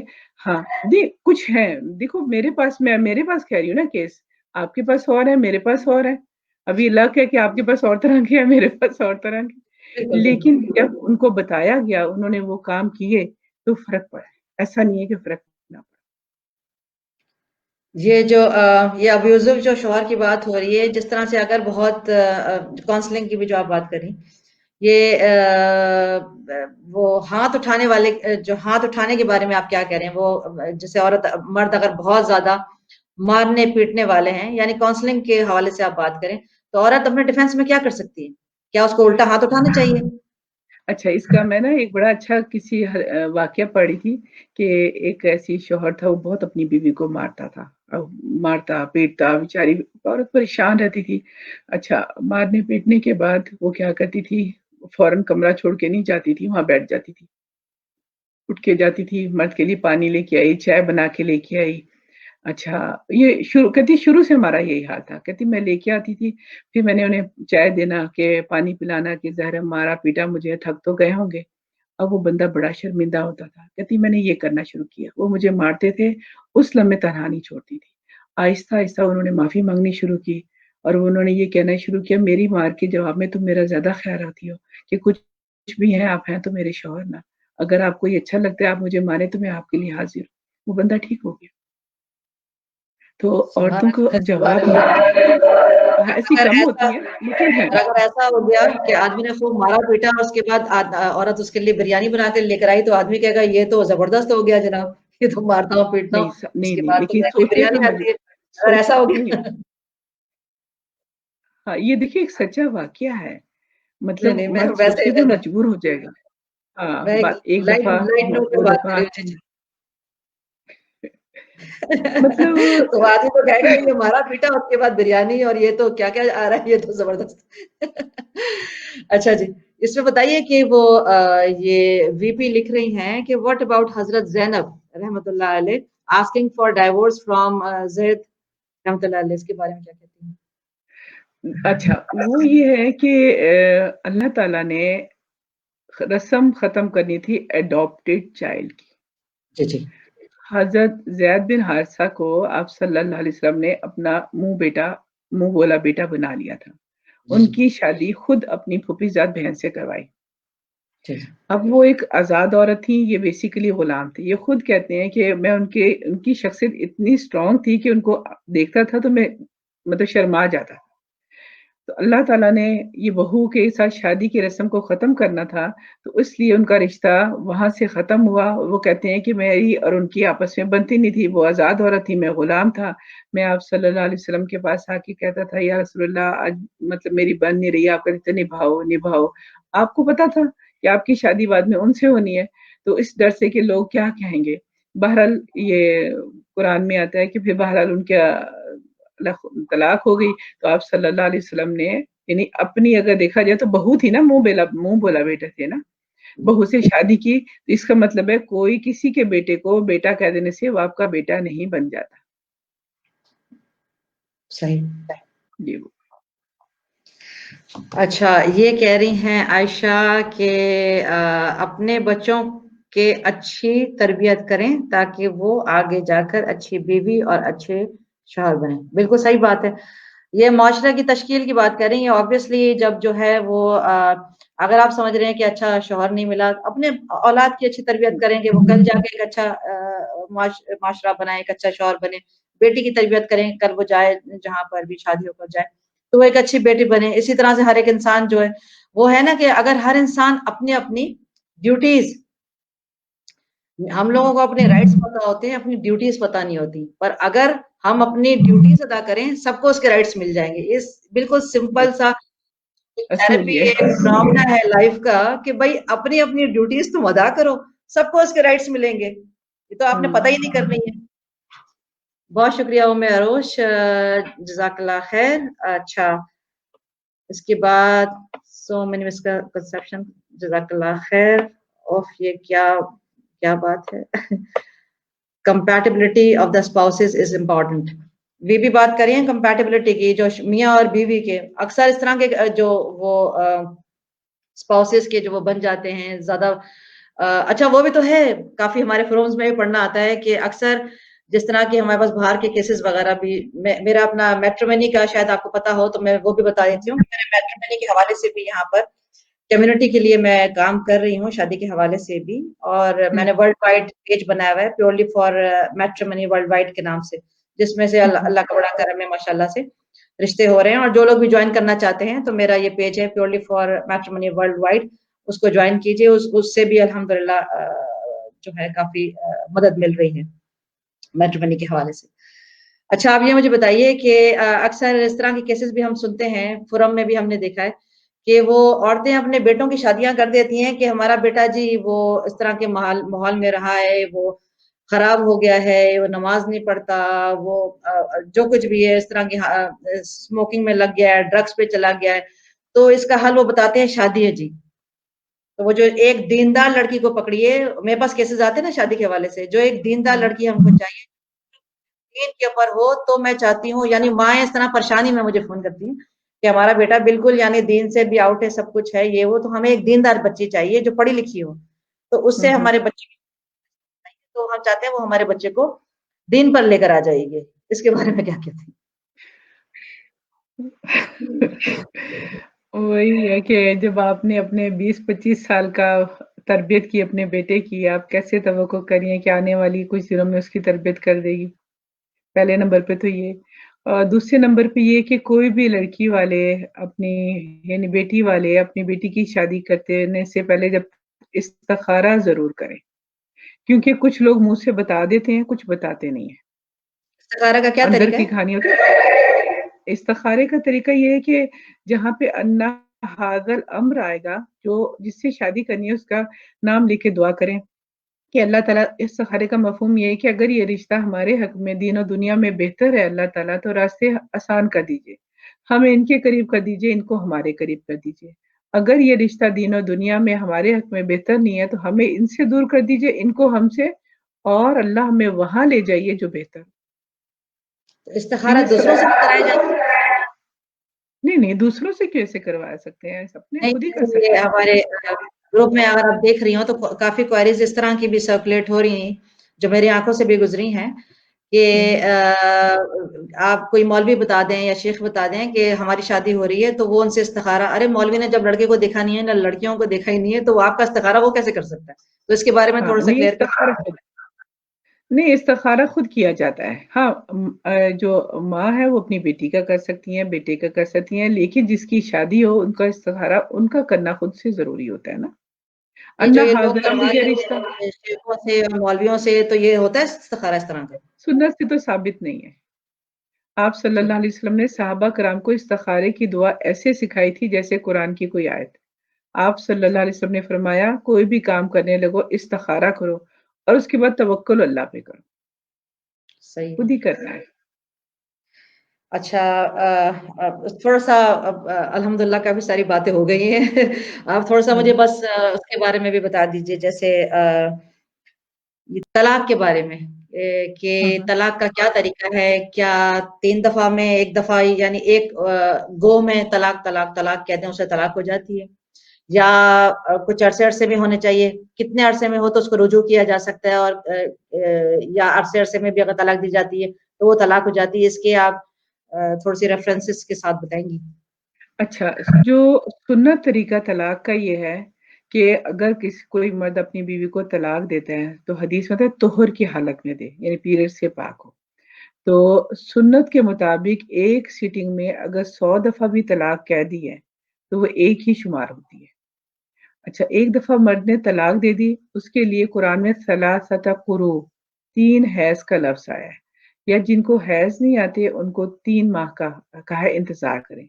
हाँ, कुछ हैं, देखो मेरे पास कह रही हूँ ना केस, आपके पास और है, मेरे पास और है। अभी लक है कि आपके पास और तरह के हैं, मेरे पास और तरह के। बिल्कुल, लेकिन बिल्कुल। जब उनको बताया गया, उन्होंने वो काम किए, तो फ़र्क पड़ा है। ऐसा नहीं है कि फ़र्क ना पड़ा। ये जो ये अब्यूजिव जो शौहर की बात हो रही है, जिस तरह से अगर बहुत काउंसलिंग की भी जो आप बात करी, ये वो हाथ उठाने वाले जो हाथ उठाने के बारे में आप क्या कह रहे हैं, वो जैसे औरत मर्द अगर बहुत ज्यादा मारने पीटने वाले हैं, यानी काउंसलिंग के हवाले से आप बात करें, तो औरत अपने डिफेंस में क्या कर सकती है? क्या उसको उल्टा हाथ उठाना चाहिए? अच्छा, इसका मैं ना एक बड़ा अच्छा वाक़या पढ़ी थी कि एक ऐसी शौहर था, वो बहुत अपनी बीवी को मारता था। मारता, पीटता, बेचारी औरत परेशान रहती थी। अच्छा, मारने-पीटने के बाद वो क्या करती थी, फ़ौरन कमरा छोड़ के नहीं जाती थी, वहाँ बैठ जाती थी। उठ के जाती थी, मर्द के लिए पानी लेके आई, चाय बना के लेके आई। अच्छा, ये शुरू से हमारा यही हाल था। कहती मैं लेके आती थी, फिर मैंने उन्हें चाय देना के पानी पिलाना कि ज़ाहिर है मारा-पीटा मुझे, थक तो गए होंगे। अब वो बंदा बड़ा शर्मिंदा होता था। कहती मैंने ये करना शुरू किया। वो मुझे मारते थे, उस लम्हे तनहा नहीं छोड़ती थी। आहिस्ता-आहिस्ता उन्होंने माफ़ी माँगनी शुरू की और उन्होंने ये कहना शुरू किया मेरी मार के जवाब में तुम मेरा ज़्यादा ख़्याल रखती हो कि कुछ भी हैं आप हैं तो मेरे शौहर ना। अगर आपको ये अच्छा लगता है आप मुझे मारें तो मैं आपके लिए हाज़िर हूँ। वो बंदा ठीक हो गया। तो सुभान औरतों को अल्लाह, सुभान जवाब अल्लाह। हाँ, ऐसी अगर कम ऐसा होती हैं, लेकिन हैं। और अगर ऐसा हो गया कि आदमी ने खूब मारा पीटा और उसके बाद औरत उसके लिए बिरयानी बना के लेकर आई, तो आदमी कहेगा ये तो जबरदस्त हो गया जनाब, ये तो मारता हूँ पीटता नहीं हूँ, नहीं, उसके नहीं, बाद तो देखिए जाके सोचिए तो बिरयानी आती है। अगर ऐसा हो सोचिए गया हाँ, ये देखिए एक सच्चा वाक़या है। नहीं मतलब नहीं, मैं मर्द वैसे सोचने पे मजबूर हो जाएगा। हाँ, मैं एक एक लाइट दफ़ा, लाइट नोट पे 2 बात कर दफ़ा रही हूँ। जी जी। मतलब तो आदमी तो कहेगा ये हमारा बेटा, उसके बाद बिरयानी और ये तो क्या-क्या आ रहा है, ये तो ज़बरदस्त। अच्छा जी, इसमें बताइए कि वो ये वीपी लिख रही हैं कि व्हाट अबाउट हज़रत ज़ैनब रहमतुल्लाह अलैह आस्किंग फॉर डिवोर्स फ्रॉम ज़ैद रहमतुल्लाह अलैह, इसके बारे में क्या कहती हैं? अच्छा, वो ये है कि अल्लाह ताला ने रस्म ख़त्म करनी थी एडॉप्टेड चाइल्ड की। जी, जी। हज़रत ज़ैद बिन हारिसा को आप सल्लल्लाहु अलैहि वसल्लम ने अपना मुँह बोला बेटा बना लिया था। जी, जी। उनकी शादी खुद अपनी फूफीज़ाद बहन से करवाई। जी, जी। अब वो एक आज़ाद औरत थी, ये बेसिकली गुलाम थी। ये खुद कहते हैं कि मैं उनकी शख्सियत इतनी स्ट्रॉन्ग थी कि उनको देखता था तो मैं मतलब शर्मा जाता। तो अल्लाह ताला ने ये बहू के साथ शादी की रस्म को ख़त्म करना था, तो इसलिए उनका रिश्ता वहाँ से ख़त्म हुआ। वो कहते हैं कि मेरी और उनकी आपस में बनती नहीं थी, वो आज़ाद औरत थी, मैं गुलाम था। मैं आप सल्लल्लाहु अलैहि वसल्लम के पास आके कहता था, या रसूलल्लाह आज मतलब मेरी बन नहीं रही, आप कहते थे निभाओ, निभाओ। आपको पता था कि आपकी शादी बाद में उनसे होनी है, तो इस डर से कि लोग क्या कहेंगे? बहरहाल ये कुरान में आता है कि फिर बहरहाल उनका तलाक हो गई। तो आप सल्लल्लाहु अलैहि वसल्लम ने यानी अपनी अगर देखा जाए तो बहू थी ना, मुँह बोला बेटा थे ना, बहू से शादी की, तो इसका मतलब है कोई किसी के बेटे को बेटा कह देने से वो आपका बेटा नहीं बन जाता। सही। जी। अच्छा, ये कह रही हैं आयशा कि अपने बच्चों के अच्छी तरबियत करें ताकि वो आगे जाकर अच्छी बीवी और अच्छे शौहर बने। बिल्कुल सही बात है। ये माशरा की तश्कील की बात कर रही हैं। ऑब्वियसली जब जो है वो अगर आप समझ रहे हैं कि अच्छा शौहर नहीं मिला, अपने औलाद की अच्छी तरबियत करेंगे, वो कल जाके एक अच्छा माशरा बनाए, एक अच्छा शौहर बने। बेटी की तरबियत करें, कल वो जाए जहाँ पर भी शादी होकर जाए, तो वो एक अच्छी बेटी बने। इसी तरह से हर एक इंसान जो है, वो है ना कि अगर हर इंसान अपनी-अपनी ड्यूटीज़ हम लोगों को अपने राइट्स पता होते हैं, अपनी ड्यूटीज़ पता नहीं होती। पर अगर हम अपनी ड्यूटीज़ अदा करें, सबको उसके राइट्स मिल जाएँगे। इस बिल्कुल सिंपल सा एक असूल थेरेपी ये एक फिनोमेना है लाइफ़ का कि भई अपनी-अपनी ड्यूटीज़ तुम अदा करो, सबको उसके राइट्स मिलेंगे। ये तो आपने पता ही नहीं हुँ। करनी है। बहुत शुक्रिया उम्मे अरोश जज़ाकल्लाह खैर। अच्छा, इसके बाद सो मेनी मिसकंसेप्शन जज़ाकल्लाह खैर। ओह! ये क्या क्या बात है। Compatibility of the spouses is important. ये भी बात करें कंपैटिबिलिटी की जो मियाँ और बीवी के अक्सर इस तरह के जो वो स्पाउसेस के जो वो बन जाते हैं ज़्यादा अच्छा वो भी तो है काफ़ी हमारे फ़ोरम्स में भी पढ़ना आता है कि अक्सर जिस तरह के हमारे पास बाहर के केसेस वगैरह भी मेरा अपना मैट्रिमोनी का शायद आपको पता हो तो मैं वो भी बता देती हूँ। मेरे मैट्रिमोनी के हवाले से भी यहाँ पर कम्युनिटी के लिए मैं काम कर रही हूँ शादी के हवाले से भी और हुँ, मैंने वर्ल्ड वाइड पेज बनाया हुआ है purely for matrimony world wide के नाम से जिसमें से हुँ, अल्लाह हुँ। अल्लाह का बड़ा करम है माशाल्लाह से रिश्ते हो रहे हैं और जो लोग भी ज्वाइन करना चाहते हैं तो मेरा ये पेज है purely for matrimony world wide उसको ज्वाइन कीजिए उससे भी अल्हम्दुलिल्लाह जो है काफी मदद मिल रही है मैट्रिमोनी के हवाले से। अच्छा आप ये मुझे बताइए कि अक्सर इस तरह के केसेस भी हम सुनते हैं, फोरम में भी हमने देखा है कि वो औरतें अपने बेटों की शादियाँ कर देती हैं कि हमारा बेटा जी वो इस तरह के माहौल में रहा है, वो खराब हो गया है, वो नमाज़ नहीं पढ़ता, वो जो कुछ भी है इस तरह की स्मोकिंग में लग गया है, ड्रग्स पे चला गया है, तो इसका हल वो बताते हैं शादी है जी। तो वो जो एक दीनदार लड़की को पकड़िए, मेरे पास केसेस आते हैं ना शादी के हवाले से, जो एक दीनदार हुँ। लड़की हमको चाहिए दीन के ऊपर हो तो मैं चाहती हूँ यानी माएँ इस तरह परेशानी में मुझे फ़ोन करती हैं कि हमारा बेटा बिल्कुल यानी दीन से भी आउट है, सब कुछ है ये वो, तो हमें एक दीनदार बच्ची चाहिए जो पढ़ी-लिखी हो। तो उससे हुँ, हुँ। हमारे बच्चे तो हम चाहते हैं वो हमारे बच्चे को दीन पर लेकर आ जाएगी। इसके बारे में क्या कहते हैं? वही है कि जब आपने अपने 20-25 साल का तरबियत की अपने बेटे की, आप कैसे तवक्को करिए कि आने वाली कुछ दिनों में उसकी तरबियत कर देगी। पहले नंबर पे तो ये और दूसरे नंबर पे ये कि कोई भी लड़की वाले अपनी यानी बेटी वाले अपनी बेटी की शादी करने से पहले जब इस्तिखारा ज़रूर करें। क्योंकि कुछ लोग मुँह से बता देते हैं, कुछ बताते नहीं हैं। इस्तिखारा का क्या अंदर तरीका की है? कहानी होती है। इस्तिखारे का तरीका ये है कि जहाँ पे अन्ना हाज़ल अम्र आएगा, जो जिससे शादी करनी है उसका नाम लेके दुआ करें کہ اللہ تعالیٰ استخارے کا مفہوم یہ ہے کہ اگر یہ رشتہ ہمارے حق میں دین و دنیا میں بہتر ہے اللہ تعالیٰ تو راستے آسان کر دیجئے، ہمیں ان کے قریب کر دیجئے، ان کو ہمارے قریب کر دیجئے۔ اگر یہ رشتہ دین و دنیا میں ہمارے حق میں بہتر نہیں ہے تو ہمیں ان سے دور کر دیجئے، ان کو ہم سے، اور اللہ ہمیں وہاں لے جائیے جو بہتر۔ استخارہ دوسروں سے بھی کرایا جاتا ہے؟ نہیں دوسروں سے کیسے کروا سکتے ہیں، اپنے نہیں، خود ہی کر جیسے سکتے یہ ہیں۔ ہمارے گروپ میں اگر آپ دیکھ رہی ہوں تو کافی کوائریز اس طرح کی بھی سرکولیٹ ہو رہی ہیں جو میری آنکھوں سے بھی گزری ہیں کہ آپ کوئی مولوی بتا دیں یا شیخ بتا دیں کہ ہماری شادی ہو رہی ہے تو وہ ان سے استخارہ، ارے مولوی نے جب لڑکے کو دیکھا نہیں ہے نہ لڑکیوں کو دیکھا ہی نہیں ہے تو وہ آپ کا استخارہ وہ کیسے کر سکتا ہے؟ تو اس کے بارے میں تھوڑا سا نہیں کلیئر استخارہ خود، نہیں استخارہ خود کیا جاتا ہے۔ ہاں جو ماں ہے وہ اپنی بیٹی کا کر سکتی ہیں، بیٹے کا کر سکتی ہیں، لیکن جس کی شادی ہو ان کا استخارہ ان کا کرنا خود سے ضروری ہوتا ہے نا۔ یہ جو اللہ یہ لوگ حاضر کروا مجھے لیتے رشتہ، ہیں شیخوں سے اور مولویوں سے، تو یہ ہوتا ہے استخارہ اس طرح کا؟ سنت سے تو ثابت نہیں ہے۔ آپ صلی اللہ علیہ وسلم نے صحابہ کرام کو استخارے کی دعا ایسے سکھائی تھی جیسے قرآن کی کوئی آیت۔ آپ صلی اللہ علیہ وسلم نے فرمایا کوئی بھی کام کرنے لگو استخارہ کرو اور اس کے بعد توکل اللہ پہ کرو، صحیح خود ہے۔ ہی کرنا ہے۔ اچھا، تھوڑا سا الحمدللہ کافی ساری باتیں ہو گئی ہیں آپ تھوڑا سا مجھے بس اس کے بارے میں بھی بتا دیجئے، جیسے یہ طلاق کے بارے میں کہ طلاق کا کیا طریقہ ہے، کیا 3 دفعہ میں 1 دفعہ یعنی ایک گو میں طلاق طلاق طلاق کہتے ہیں اسے طلاق ہو جاتی ہے، یا کچھ عرصے میں ہونے چاہیے، کتنے عرصے میں ہو تو اس کو رجوع کیا جا سکتا ہے، اور یا عرصے میں بھی اگر طلاق دی جاتی ہے تو وہ طلاق ہو جاتی ہے؟ اس کے آپ تھوڑی سی ریفرنسز کے ساتھ بتائیں گی؟ اچھا، جو سنت طریقہ طلاق کا یہ ہے کہ اگر کوئی مرد اپنی بیوی کو طلاق دیتا ہے تو حدیث میں ہے طہر کی حالت میں دے، یعنی پیریڈ سے پاک ہو۔ تو سنت کے مطابق ایک سیٹنگ میں اگر 100 دفعہ بھی طلاق کہہ دی ہے تو وہ ایک ہی شمار ہوتی ہے۔ اچھا، ایک دفعہ مرد نے طلاق دے دی، اس کے لیے قرآن میں ثلاثۃ قروء 3 حیض کا لفظ آیا ہے، یا جن کو حیض نہیں آتے ان کو 3 ماہ کا ہے انتظار کریں۔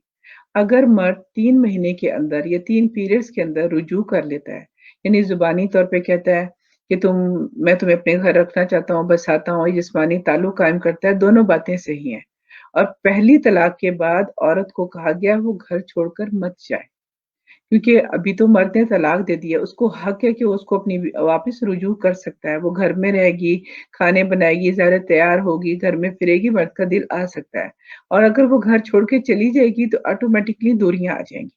اگر مرد 3 مہینے کے اندر یا 3 پیریڈز کے اندر رجوع کر لیتا ہے، یعنی زبانی طور پہ کہتا ہے کہ میں تمہیں اپنے گھر رکھنا چاہتا ہوں، بساتا ہوں، جسمانی تعلق قائم کرتا ہے، دونوں باتیں صحیح ہیں، اور پہلی طلاق کے بعد عورت کو کہا گیا وہ گھر چھوڑ کر مت جائے، کیونکہ ابھی تو مرد نے طلاق دے دی ہے، اس کو حق ہے کہ اس کو اپنی واپس رجوع کر سکتا ہے، وہ گھر میں رہے گی، کھانے بنائے گی، ظاہر تیار ہوگی، گھر میں پھرے گی، مرد کا دل آ سکتا ہے، اور اگر وہ گھر چھوڑ کے چلی جائے گی تو آٹومیٹکلی دوریاں آ جائیں گی۔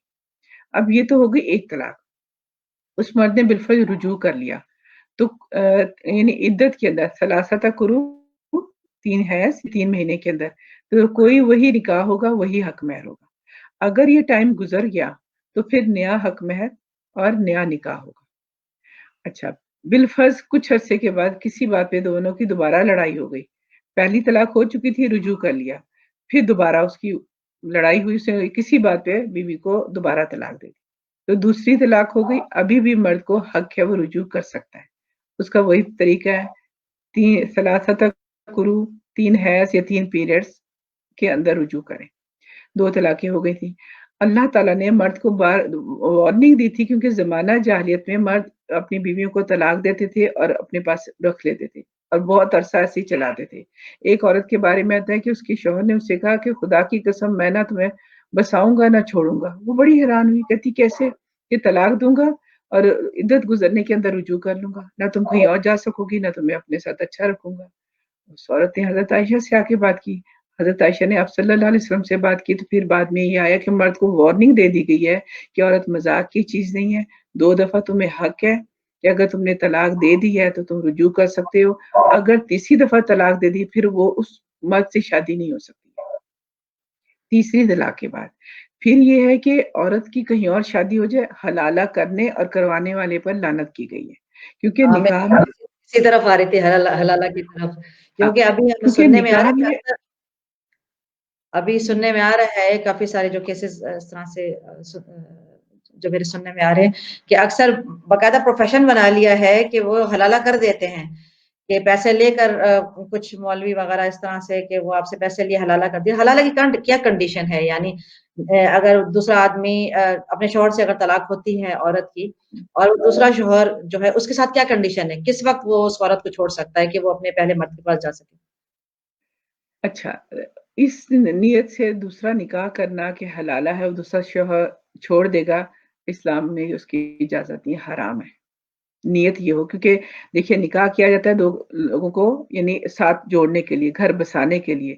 اب یہ تو ہو گئی ایک طلاق، اس مرد نے بالفعل رجوع کر لیا، تو یعنی عدت کے اندر ثلاثۃ قروء 3 حیض 3 مہینے کے اندر تو کوئی وہی نکاح ہوگا، وہی حق مہر ہوگا۔ اگر یہ ٹائم گزر گیا تو پھر نیا حق مہر اور نیا نکاح ہوگا۔ اچھا، بالفرض کچھ عرصے کے بعد کسی بات پہ دونوں کی دوبارہ لڑائی ہو گئی، پہلی طلاق ہو چکی تھی، رجوع کر لیا، پھر دوبارہ اس کی لڑائی ہوئی، سے کسی بات پہ بیوی کو دوبارہ طلاق دے دی، تو دوسری طلاق ہو گئی، ابھی بھی مرد کو حق ہے وہ رجوع کر سکتا ہے، اس کا وہی طریقہ ہے، ثلاثۃ قروء 3 حیض یا 3 پیریڈز کے اندر رجوع کریں۔ 2 طلاقیں ہو گئی تھی۔ اللہ تعالیٰ نے مرد کو وارننگ دی تھی، کیونکہ زمانہ جاہلیت میں مرد اپنی بیویوں کو طلاق دیتے تھے اور اپنے پاس رکھ لیتے تھے اور بہت عرصہ ایسے ہی چلاتے تھے۔ ایک عورت کے بارے میں آتا ہے کہ اس کے شوہر نے اس سے کہا کہ خدا کی قسم میں نہ تمہیں بساؤں گا نہ چھوڑوں گا۔ وہ بڑی حیران ہوئی، کہتی کیسے؟ کہ طلاق دوں گا اور عدت گزرنے کے اندر رجوع کر لوں گا، نہ تم کہیں اور جا سکو گی، نہ تمہیں اپنے ساتھ اچھا رکھوں گا۔ اس عورت نے حضرت عائشہ سے آ کے بات کی، حضرت عائشہ نے آپ صلی اللہ علیہ وسلم سے بات کی، تو پھر بعد میں یہ آیا کہ مرد کو وارننگ دے دی گئی ہے کہ عورت مذاق کی چیز نہیں ہے، 2 دفعہ تمہیں حق ہے کہ اگر تم نے طلاق دے دی ہے تو تم رجوع کر سکتے ہو، اگر تیسری دفعہ طلاق دے دی پھر وہ اس مرد سے شادی نہیں ہو سکتی تیسری طلاق کے بعد۔ پھر یہ ہے کہ عورت کی کہیں اور شادی ہو جائے، حلالہ کرنے اور کروانے والے پر لعنت کی گئی ہے، کیونکہ نکاح میں اسی طرف آ رہی تھی حلالہ کی طرف، کیونکہ ابھی ہمیں کیونکہ سننے میں آ نکاح رہا میں ہے، ابھی سننے میں آ رہا ہے کافی سارے جو کیسز اس طرح سے جو میرے سننے میں آ رہے ہیں کہ اکثر باقاعدہ پروفیشن بنا لیا ہے کہ وہ حلالہ کر دیتے ہیں کہ پیسے لے کر کچھ مولوی وغیرہ اس طرح سے کہ وہ آپ سے پیسے لیے حلالہ کر دیا. حلالہ کی کیا کنڈیشن ہے؟ یعنی اگر دوسرا آدمی اپنے شوہر سے اگر طلاق ہوتی ہے عورت کی اور دوسرا شوہر جو ہے اس کے ساتھ کیا کنڈیشن ہے؟ کس وقت وہ اس عورت کو چھوڑ سکتا ہے کہ وہ اپنے پہلے مرد کے پاس جا سکے؟ اچھا، اس نیت سے دوسرا نکاح کرنا کہ حلالہ ہے اور دوسرا شوہر چھوڑ دے گا، اسلام میں اس کی اجازت نہیں، حرام ہے. نیت یہ ہو، کیونکہ دیکھیے نکاح کیا جاتا ہے دو لوگوں کو یعنی ساتھ جوڑنے کے لیے، گھر بسانے کے لیے.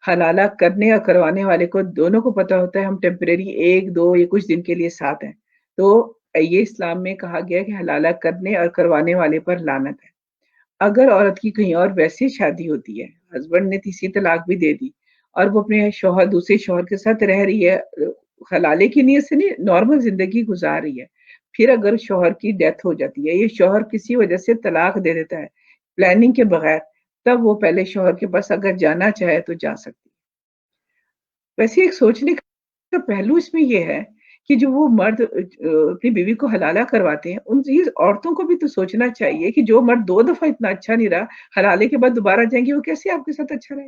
حلالہ کرنے اور کروانے والے کو دونوں کو پتہ ہوتا ہے ہم ٹیمپریری 1 2 یا کچھ دن کے لیے ساتھ ہیں. تو یہ اسلام میں کہا گیا کہ حلالہ کرنے اور کروانے والے پر لعنت ہے. اگر عورت کی کہیں اور ویسی شادی ہوتی ہے، ہسبینڈ نے تیسری طلاق بھی دے دی اور وہ اپنے شوہر دوسرے شوہر کے ساتھ رہ رہی ہے، حلالے کی نیت سے نہیں، نارمل زندگی گزار رہی ہے. پھر اگر شوہر کی ڈیتھ ہو جاتی ہے، یہ شوہر کسی وجہ سے طلاق دے دیتا ہے پلاننگ کے بغیر، تب وہ پہلے شوہر کے پاس اگر جانا چاہے تو جا سکتی ہے. ویسے ایک سوچنے کا پہلو اس میں یہ ہے کہ جو وہ مرد اپنی بیوی کو حلالہ کرواتے ہیں، ان یہ عورتوں کو بھی تو سوچنا چاہیے کہ جو مرد 2 دفعہ اتنا اچھا نہیں رہا، حلالے کے بعد دوبارہ جائیں گے، وہ کیسے آپ کے ساتھ اچھا رہے؟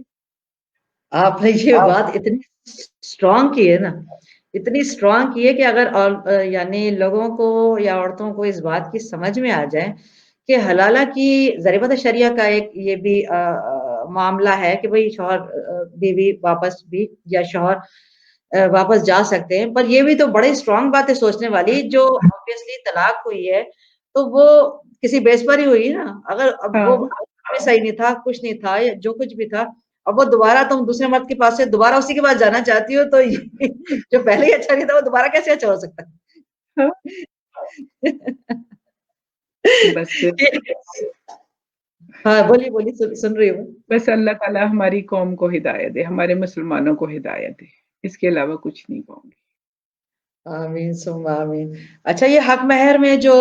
آپ نے یہ بات اتنی اسٹرانگ کی ہے نا، اتنی اسٹرانگ کی ہے کہ اگر یعنی لوگوں کو یا عورتوں کو اس بات کی سمجھ میں آ جائے کہ حلالہ کی ضریبت شریعہ کا ایک یہ بھی معاملہ ہے کہ بھئی شوہر بیوی واپس بھی یا شوہر واپس جا سکتے ہیں. پر یہ بھی تو بڑی اسٹرانگ بات ہے سوچنے والی. جو obviously طلاق ہوئی ہے تو وہ کسی بیس پر ہی ہوئی نا. اگر اب وہ بھی صحیح نہیں تھا، کچھ نہیں تھا، جو کچھ بھی تھا، اب وہ دوبارہ تم دوسرے مرد کے پاس سے دوبارہ اسی کے پاس جانا چاہتی ہو تو جو پہلے ہی اچھا نہیں تھا وہ دوبارہ کیسے اچھا ہو سکتا ہاں، ہے؟ بس ہاں بولیے بولیے، سن رہی ہوں. بس اللہ تعالیٰ ہماری قوم کو ہدایت دے، ہمارے مسلمانوں کو ہدایت دے، اس کے علاوہ کچھ نہیں کہوں گی. آمین ثم آمین. اچھا، یہ حق مہر میں جو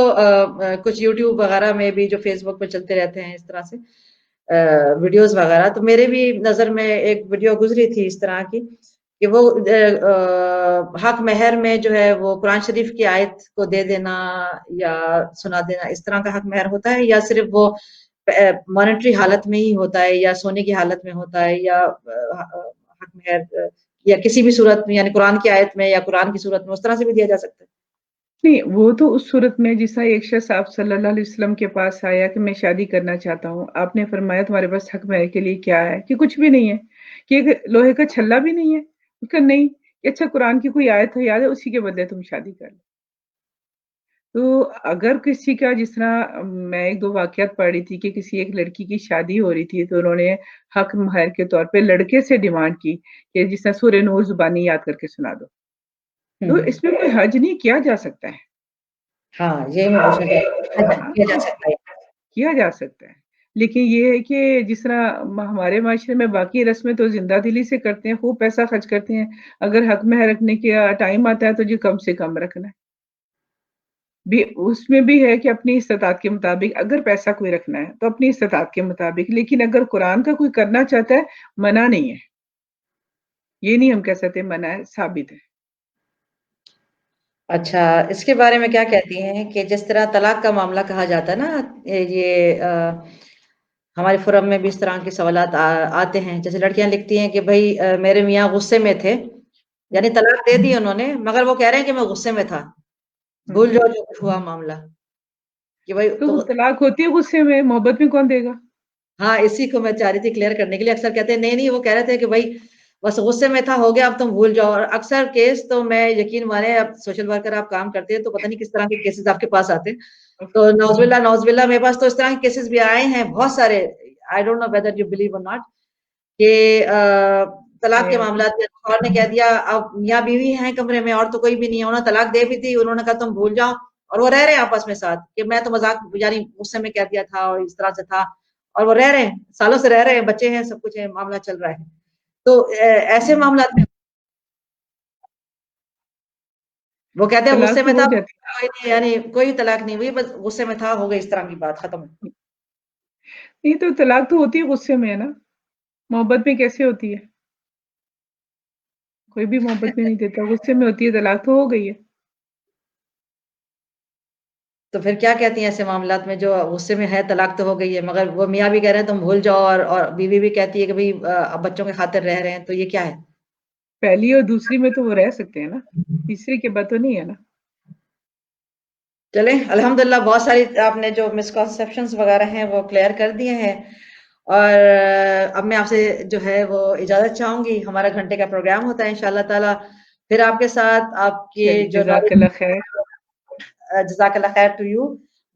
کچھ یوٹیوب وغیرہ میں بھی جو فیس بک پہ چلتے رہتے ہیں اس طرح سے ویڈیوز وغیرہ، تو میرے بھی نظر میں ایک ویڈیو گزری تھی اس طرح کی کہ وہ حق مہر میں جو ہے وہ قرآن شریف کی آیت کو دے دینا یا سنا دینا، اس طرح کا حق مہر ہوتا ہے یا صرف وہ مانیٹری حالت میں ہی ہوتا ہے یا سونے کی حالت میں ہوتا ہے یا حق مہر یا کسی بھی صورت میں یعنی قرآن کی آیت میں یا قرآن کی صورت میں اس طرح سے بھی دیا جا سکتا ہے؟ نہیں، وہ تو اس صورت میں جس طرح ایک شخص آپ صلی اللہ علیہ وسلم کے پاس آیا کہ میں شادی کرنا چاہتا ہوں، آپ نے فرمایا تمہارے پاس حق مہر کے لیے کیا ہے؟ کہ کچھ بھی نہیں ہے، کہ ایک لوہے کا چھلا بھی نہیں ہے. اس کا نہیں کہ اچھا قرآن کی کوئی آیت ہے یاد ہے، اسی کے بدلے تم شادی کر لو. تو اگر کسی کا جس طرح میں 1 2 واقعات پڑھ رہی تھی کہ کسی ایک لڑکی کی شادی ہو رہی تھی تو انہوں نے حق مہر کے طور پہ لڑکے سے ڈیمانڈ کی کہ جس طرح سورہ نور زبانی یاد کر کے سنا دو. تو اس میں کوئی حرج نہیں، کیا جا سکتا ہے. ہاں یہی میں پوچھنا چاہتی کیا جا سکتا ہے. کیا جا سکتا ہے، لیکن یہ ہے کہ جس طرح ہمارے معاشرے میں باقی رسمیں تو زندہ دلی سے کرتے ہیں، خوب پیسہ خرچ کرتے ہیں. اگر حق مہر رکھنے کا ٹائم آتا ہے تو جی کم سے کم رکھنا ہے. بھی اس میں بھی ہے کہ اپنی استطاعت کے مطابق اگر پیسہ کوئی رکھنا ہے تو اپنی استطاعت کے مطابق، لیکن اگر قرآن کا کوئی کرنا چاہتا ہے منع نہیں ہے. یہ نہیں ہم کہہ سکتے منع ہے، ثابت ہے. اچھا، اس کے بارے میں کیا کہتی ہیں کہ جس طرح طلاق کا معاملہ کہا جاتا ہے نا، یہ ہمارے فورم میں بھی اس طرح کے سوالات آتے ہیں. جیسے لڑکیاں لکھتی ہیں کہ بھائی میرے میاں غصے میں تھے، یعنی طلاق دے دی انہوں نے مگر وہ کہہ رہے ہیں کہ میں غصے میں تھا. بھول جاؤ جو کچھ ہوا معاملہ کہ بھائی تو تو طلاق ہوتی ہے غصے میں، محبت میں کون دے گا؟ ہاں اسی کو میں چاہ رہی تھی کلیئر کرنے کے لیے. اکثر کہتے ہیں نہیں نہیں، وہ کہہ رہے تھے کہ بھائی بس غصے میں تھا، ہو گیا، اب تم بھول جاؤ. اور اکثر کیس تو میں یقین مانے، اب سوشل ورکر آپ کام کرتے ہیں تو پتہ نہیں کس طرح کے کیسز آپ کے پاس آتے ہیں. تو نوز باللہ میرے پاس تو اس طرح کے کیسز بھی آئے ہیں بہت سارے. I don't know whether you believe اور ناٹ کہ طلاق کے معاملات میں شوہر نے کہہ دیا اب میاں بیوی ہیں کمرے میں اور تو کوئی بھی نہیں ہے، انہوں نے طلاق دے بھی دی، انہوں نے کہا تم بھول جاؤ، اور وہ رہ رہے ہیں آپس میں ساتھ کہ میں تو مذاق یعنی غصے میں کہہ دیا تھا اور اس طرح سے تھا، اور وہ رہ رہے ہیں، سالوں سے رہ رہے ہیں، بچے ہیں، سب کچھ ہے، معاملہ چل رہا ہے. تو ایسے معاملات میں وہ کہتے ہیں غصے طلاق تو میں ہو تھا، جاتی کوئی نہیں، یعنی کوئی طلاق نہیں ہوئی، بس غصے میں تھا، ہو گئی اس طرح کی بات ختم. نہیں، تو طلاق تو ہوتی ہے غصے میں ہے نا، محبت میں کیسے ہوتی ہے؟ کوئی بھی محبت میں نہیں دیتا، غصے میں ہوتی ہے، طلاق تو ہو گئی ہے. تو پھر کیا کہتی ہیں ایسے معاملات میں جو غصے میں ہے طلاق تو ہو گئی ہے مگر وہ میاں بھی کہہ رہے ہیں تم بھول جاؤ اور بیوی بھی کہتی ہے کہ بھئی اب بچوں کے خاطر رہ رہے ہیں، تو یہ کیا ہے؟ پہلی اور دوسری میں تو وہ رہ سکتے ہیں نا، تیسری کے بعد تو نہیں ہے نا. چلیں الحمدللہ بہت ساری آپ نے جو مسکنسیپشنز وغیرہ ہیں وہ کلیئر کر دیے ہیں، اور اب میں آپ سے جو ہے وہ اجازت چاہوں گی. ہمارا گھنٹے کا پروگرام ہوتا ہے انشاءاللہ تعالی، پھر آپ کے ساتھ آپ کے جو جزاک اللہ خیر. جزاک اللہ خیر ٹو یو.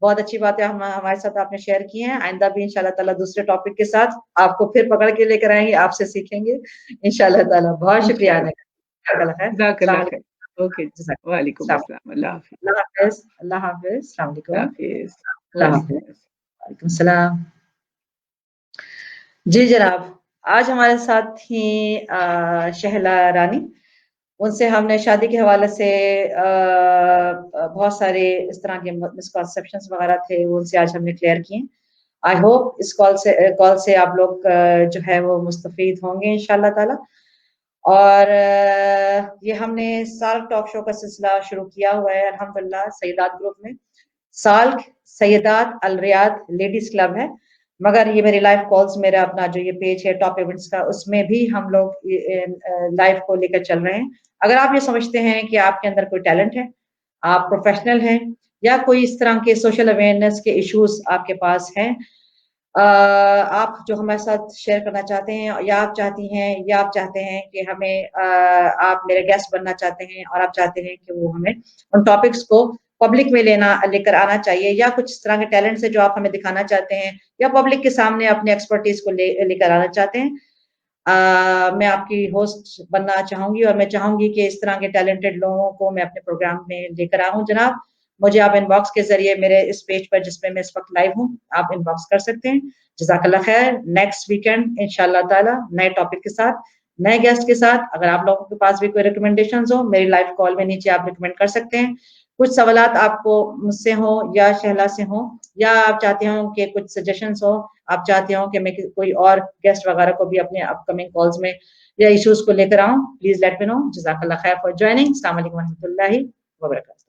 بہت اچھی بات ہے ہمارے ساتھ آپ نے شیئر کی ہیں. آئندہ بھی انشاءاللہ تعالی دوسرے ٹاپک کے ساتھ آپ کو پھر پکڑ کے لے کر آئیں گے، آپ سے سیکھیں گے انشاءاللہ تعالی. بہت شکریہ آنے کا. جزاک اللہ خیر. جزاک السلام اللہ خیر. علیکم. اوکے، وعلیکم السلام. اللہ حافظ. اللہ حافظ. اللہ حافظ. السلام علیکم. اللہ حافظ. اللہ وعلیکم حافظ. السلام. وعلیکم السلام. جی جناب، آج ہمارے ساتھ تھی شہلا رانی. ان سے ہم نے شادی کے حوالے سے بہت سارے اس طرح کے مسکنسیپشنز وغیرہ تھے، وہ ان سے آج ہم نے کلیئر کیے. آئی ہوپ اس کال سے آپ لوگ جو ہے وہ مستفید ہوں گے انشاءاللہ تعالی. اور یہ ہم نے سالک ٹاک شو کا سلسلہ شروع کیا ہوا ہے الحمدللہ سیدات گروپ میں. سالک سیدات الریاض لیڈیز کلب ہے، مگر یہ میری لائیو کالز، میرا اپنا جو یہ پیج ہے ٹاپ ایونٹس کا، اس میں بھی ہم لوگ لائیو کو لے کر چل رہے ہیں. اگر آپ یہ سمجھتے ہیں کہ آپ کے اندر کوئی ٹیلنٹ ہے، آپ پروفیشنل ہیں، یا کوئی اس طرح کے سوشل اویئرنیس کے ایشوز آپ کے پاس ہیں، آپ جو ہمارے ساتھ شیئر کرنا چاہتے ہیں، یا آپ چاہتی ہیں، یا آپ چاہتے ہیں کہ ہمیں آپ میرے گیسٹ بننا چاہتے ہیں، اور آپ چاہتے ہیں کہ وہ ہمیں ان ٹاپکس کو پبلک میں لے کر آنا چاہیے، یا کچھ اس طرح کے ٹیلنٹس ہیں جو آپ ہمیں دکھانا چاہتے ہیں، یا پبلک کے سامنے اپنے ایکسپرٹیز کو لے کر آنا چاہتے ہیں، میں آپ کی ہوسٹ بننا چاہوں گی، اور میں چاہوں گی کہ اس طرح کے ٹیلنٹڈ لوگوں کو میں اپنے پروگرام میں لے کر آؤں. جناب مجھے آپ ان باکس کے ذریعے میرے اس پیج پر جس میں اس وقت لائیو ہوں آپ ان باکس کر سکتے ہیں. جزاک اللہ خیر. نیکسٹ ویکینڈ انشاءاللہ تعالی نئے ٹاپک کے ساتھ، نئے گیسٹ کے ساتھ. اگر آپ لوگوں کے پاس بھی کوئی ریکمنڈیشنز ہو میری لائیو کال میں نیچے آپ ریکمینڈ کر سکتے ہیں. کچھ سوالات آپ کو مجھ سے ہوں یا شہلا سے ہوں، یا آپ چاہتے ہوں کہ کچھ سجیشنز ہوں، آپ چاہتے ہوں کہ میں کوئی اور گیسٹ وغیرہ کو بھی اپنے اپ کمنگ کالز میں یا ایشوز کو لے کر آؤں، پلیز لیٹ می نو. جزاک اللہ خیر فار جوائننگ. السلام علیکم و رحمۃ اللہ وبرکاتہ.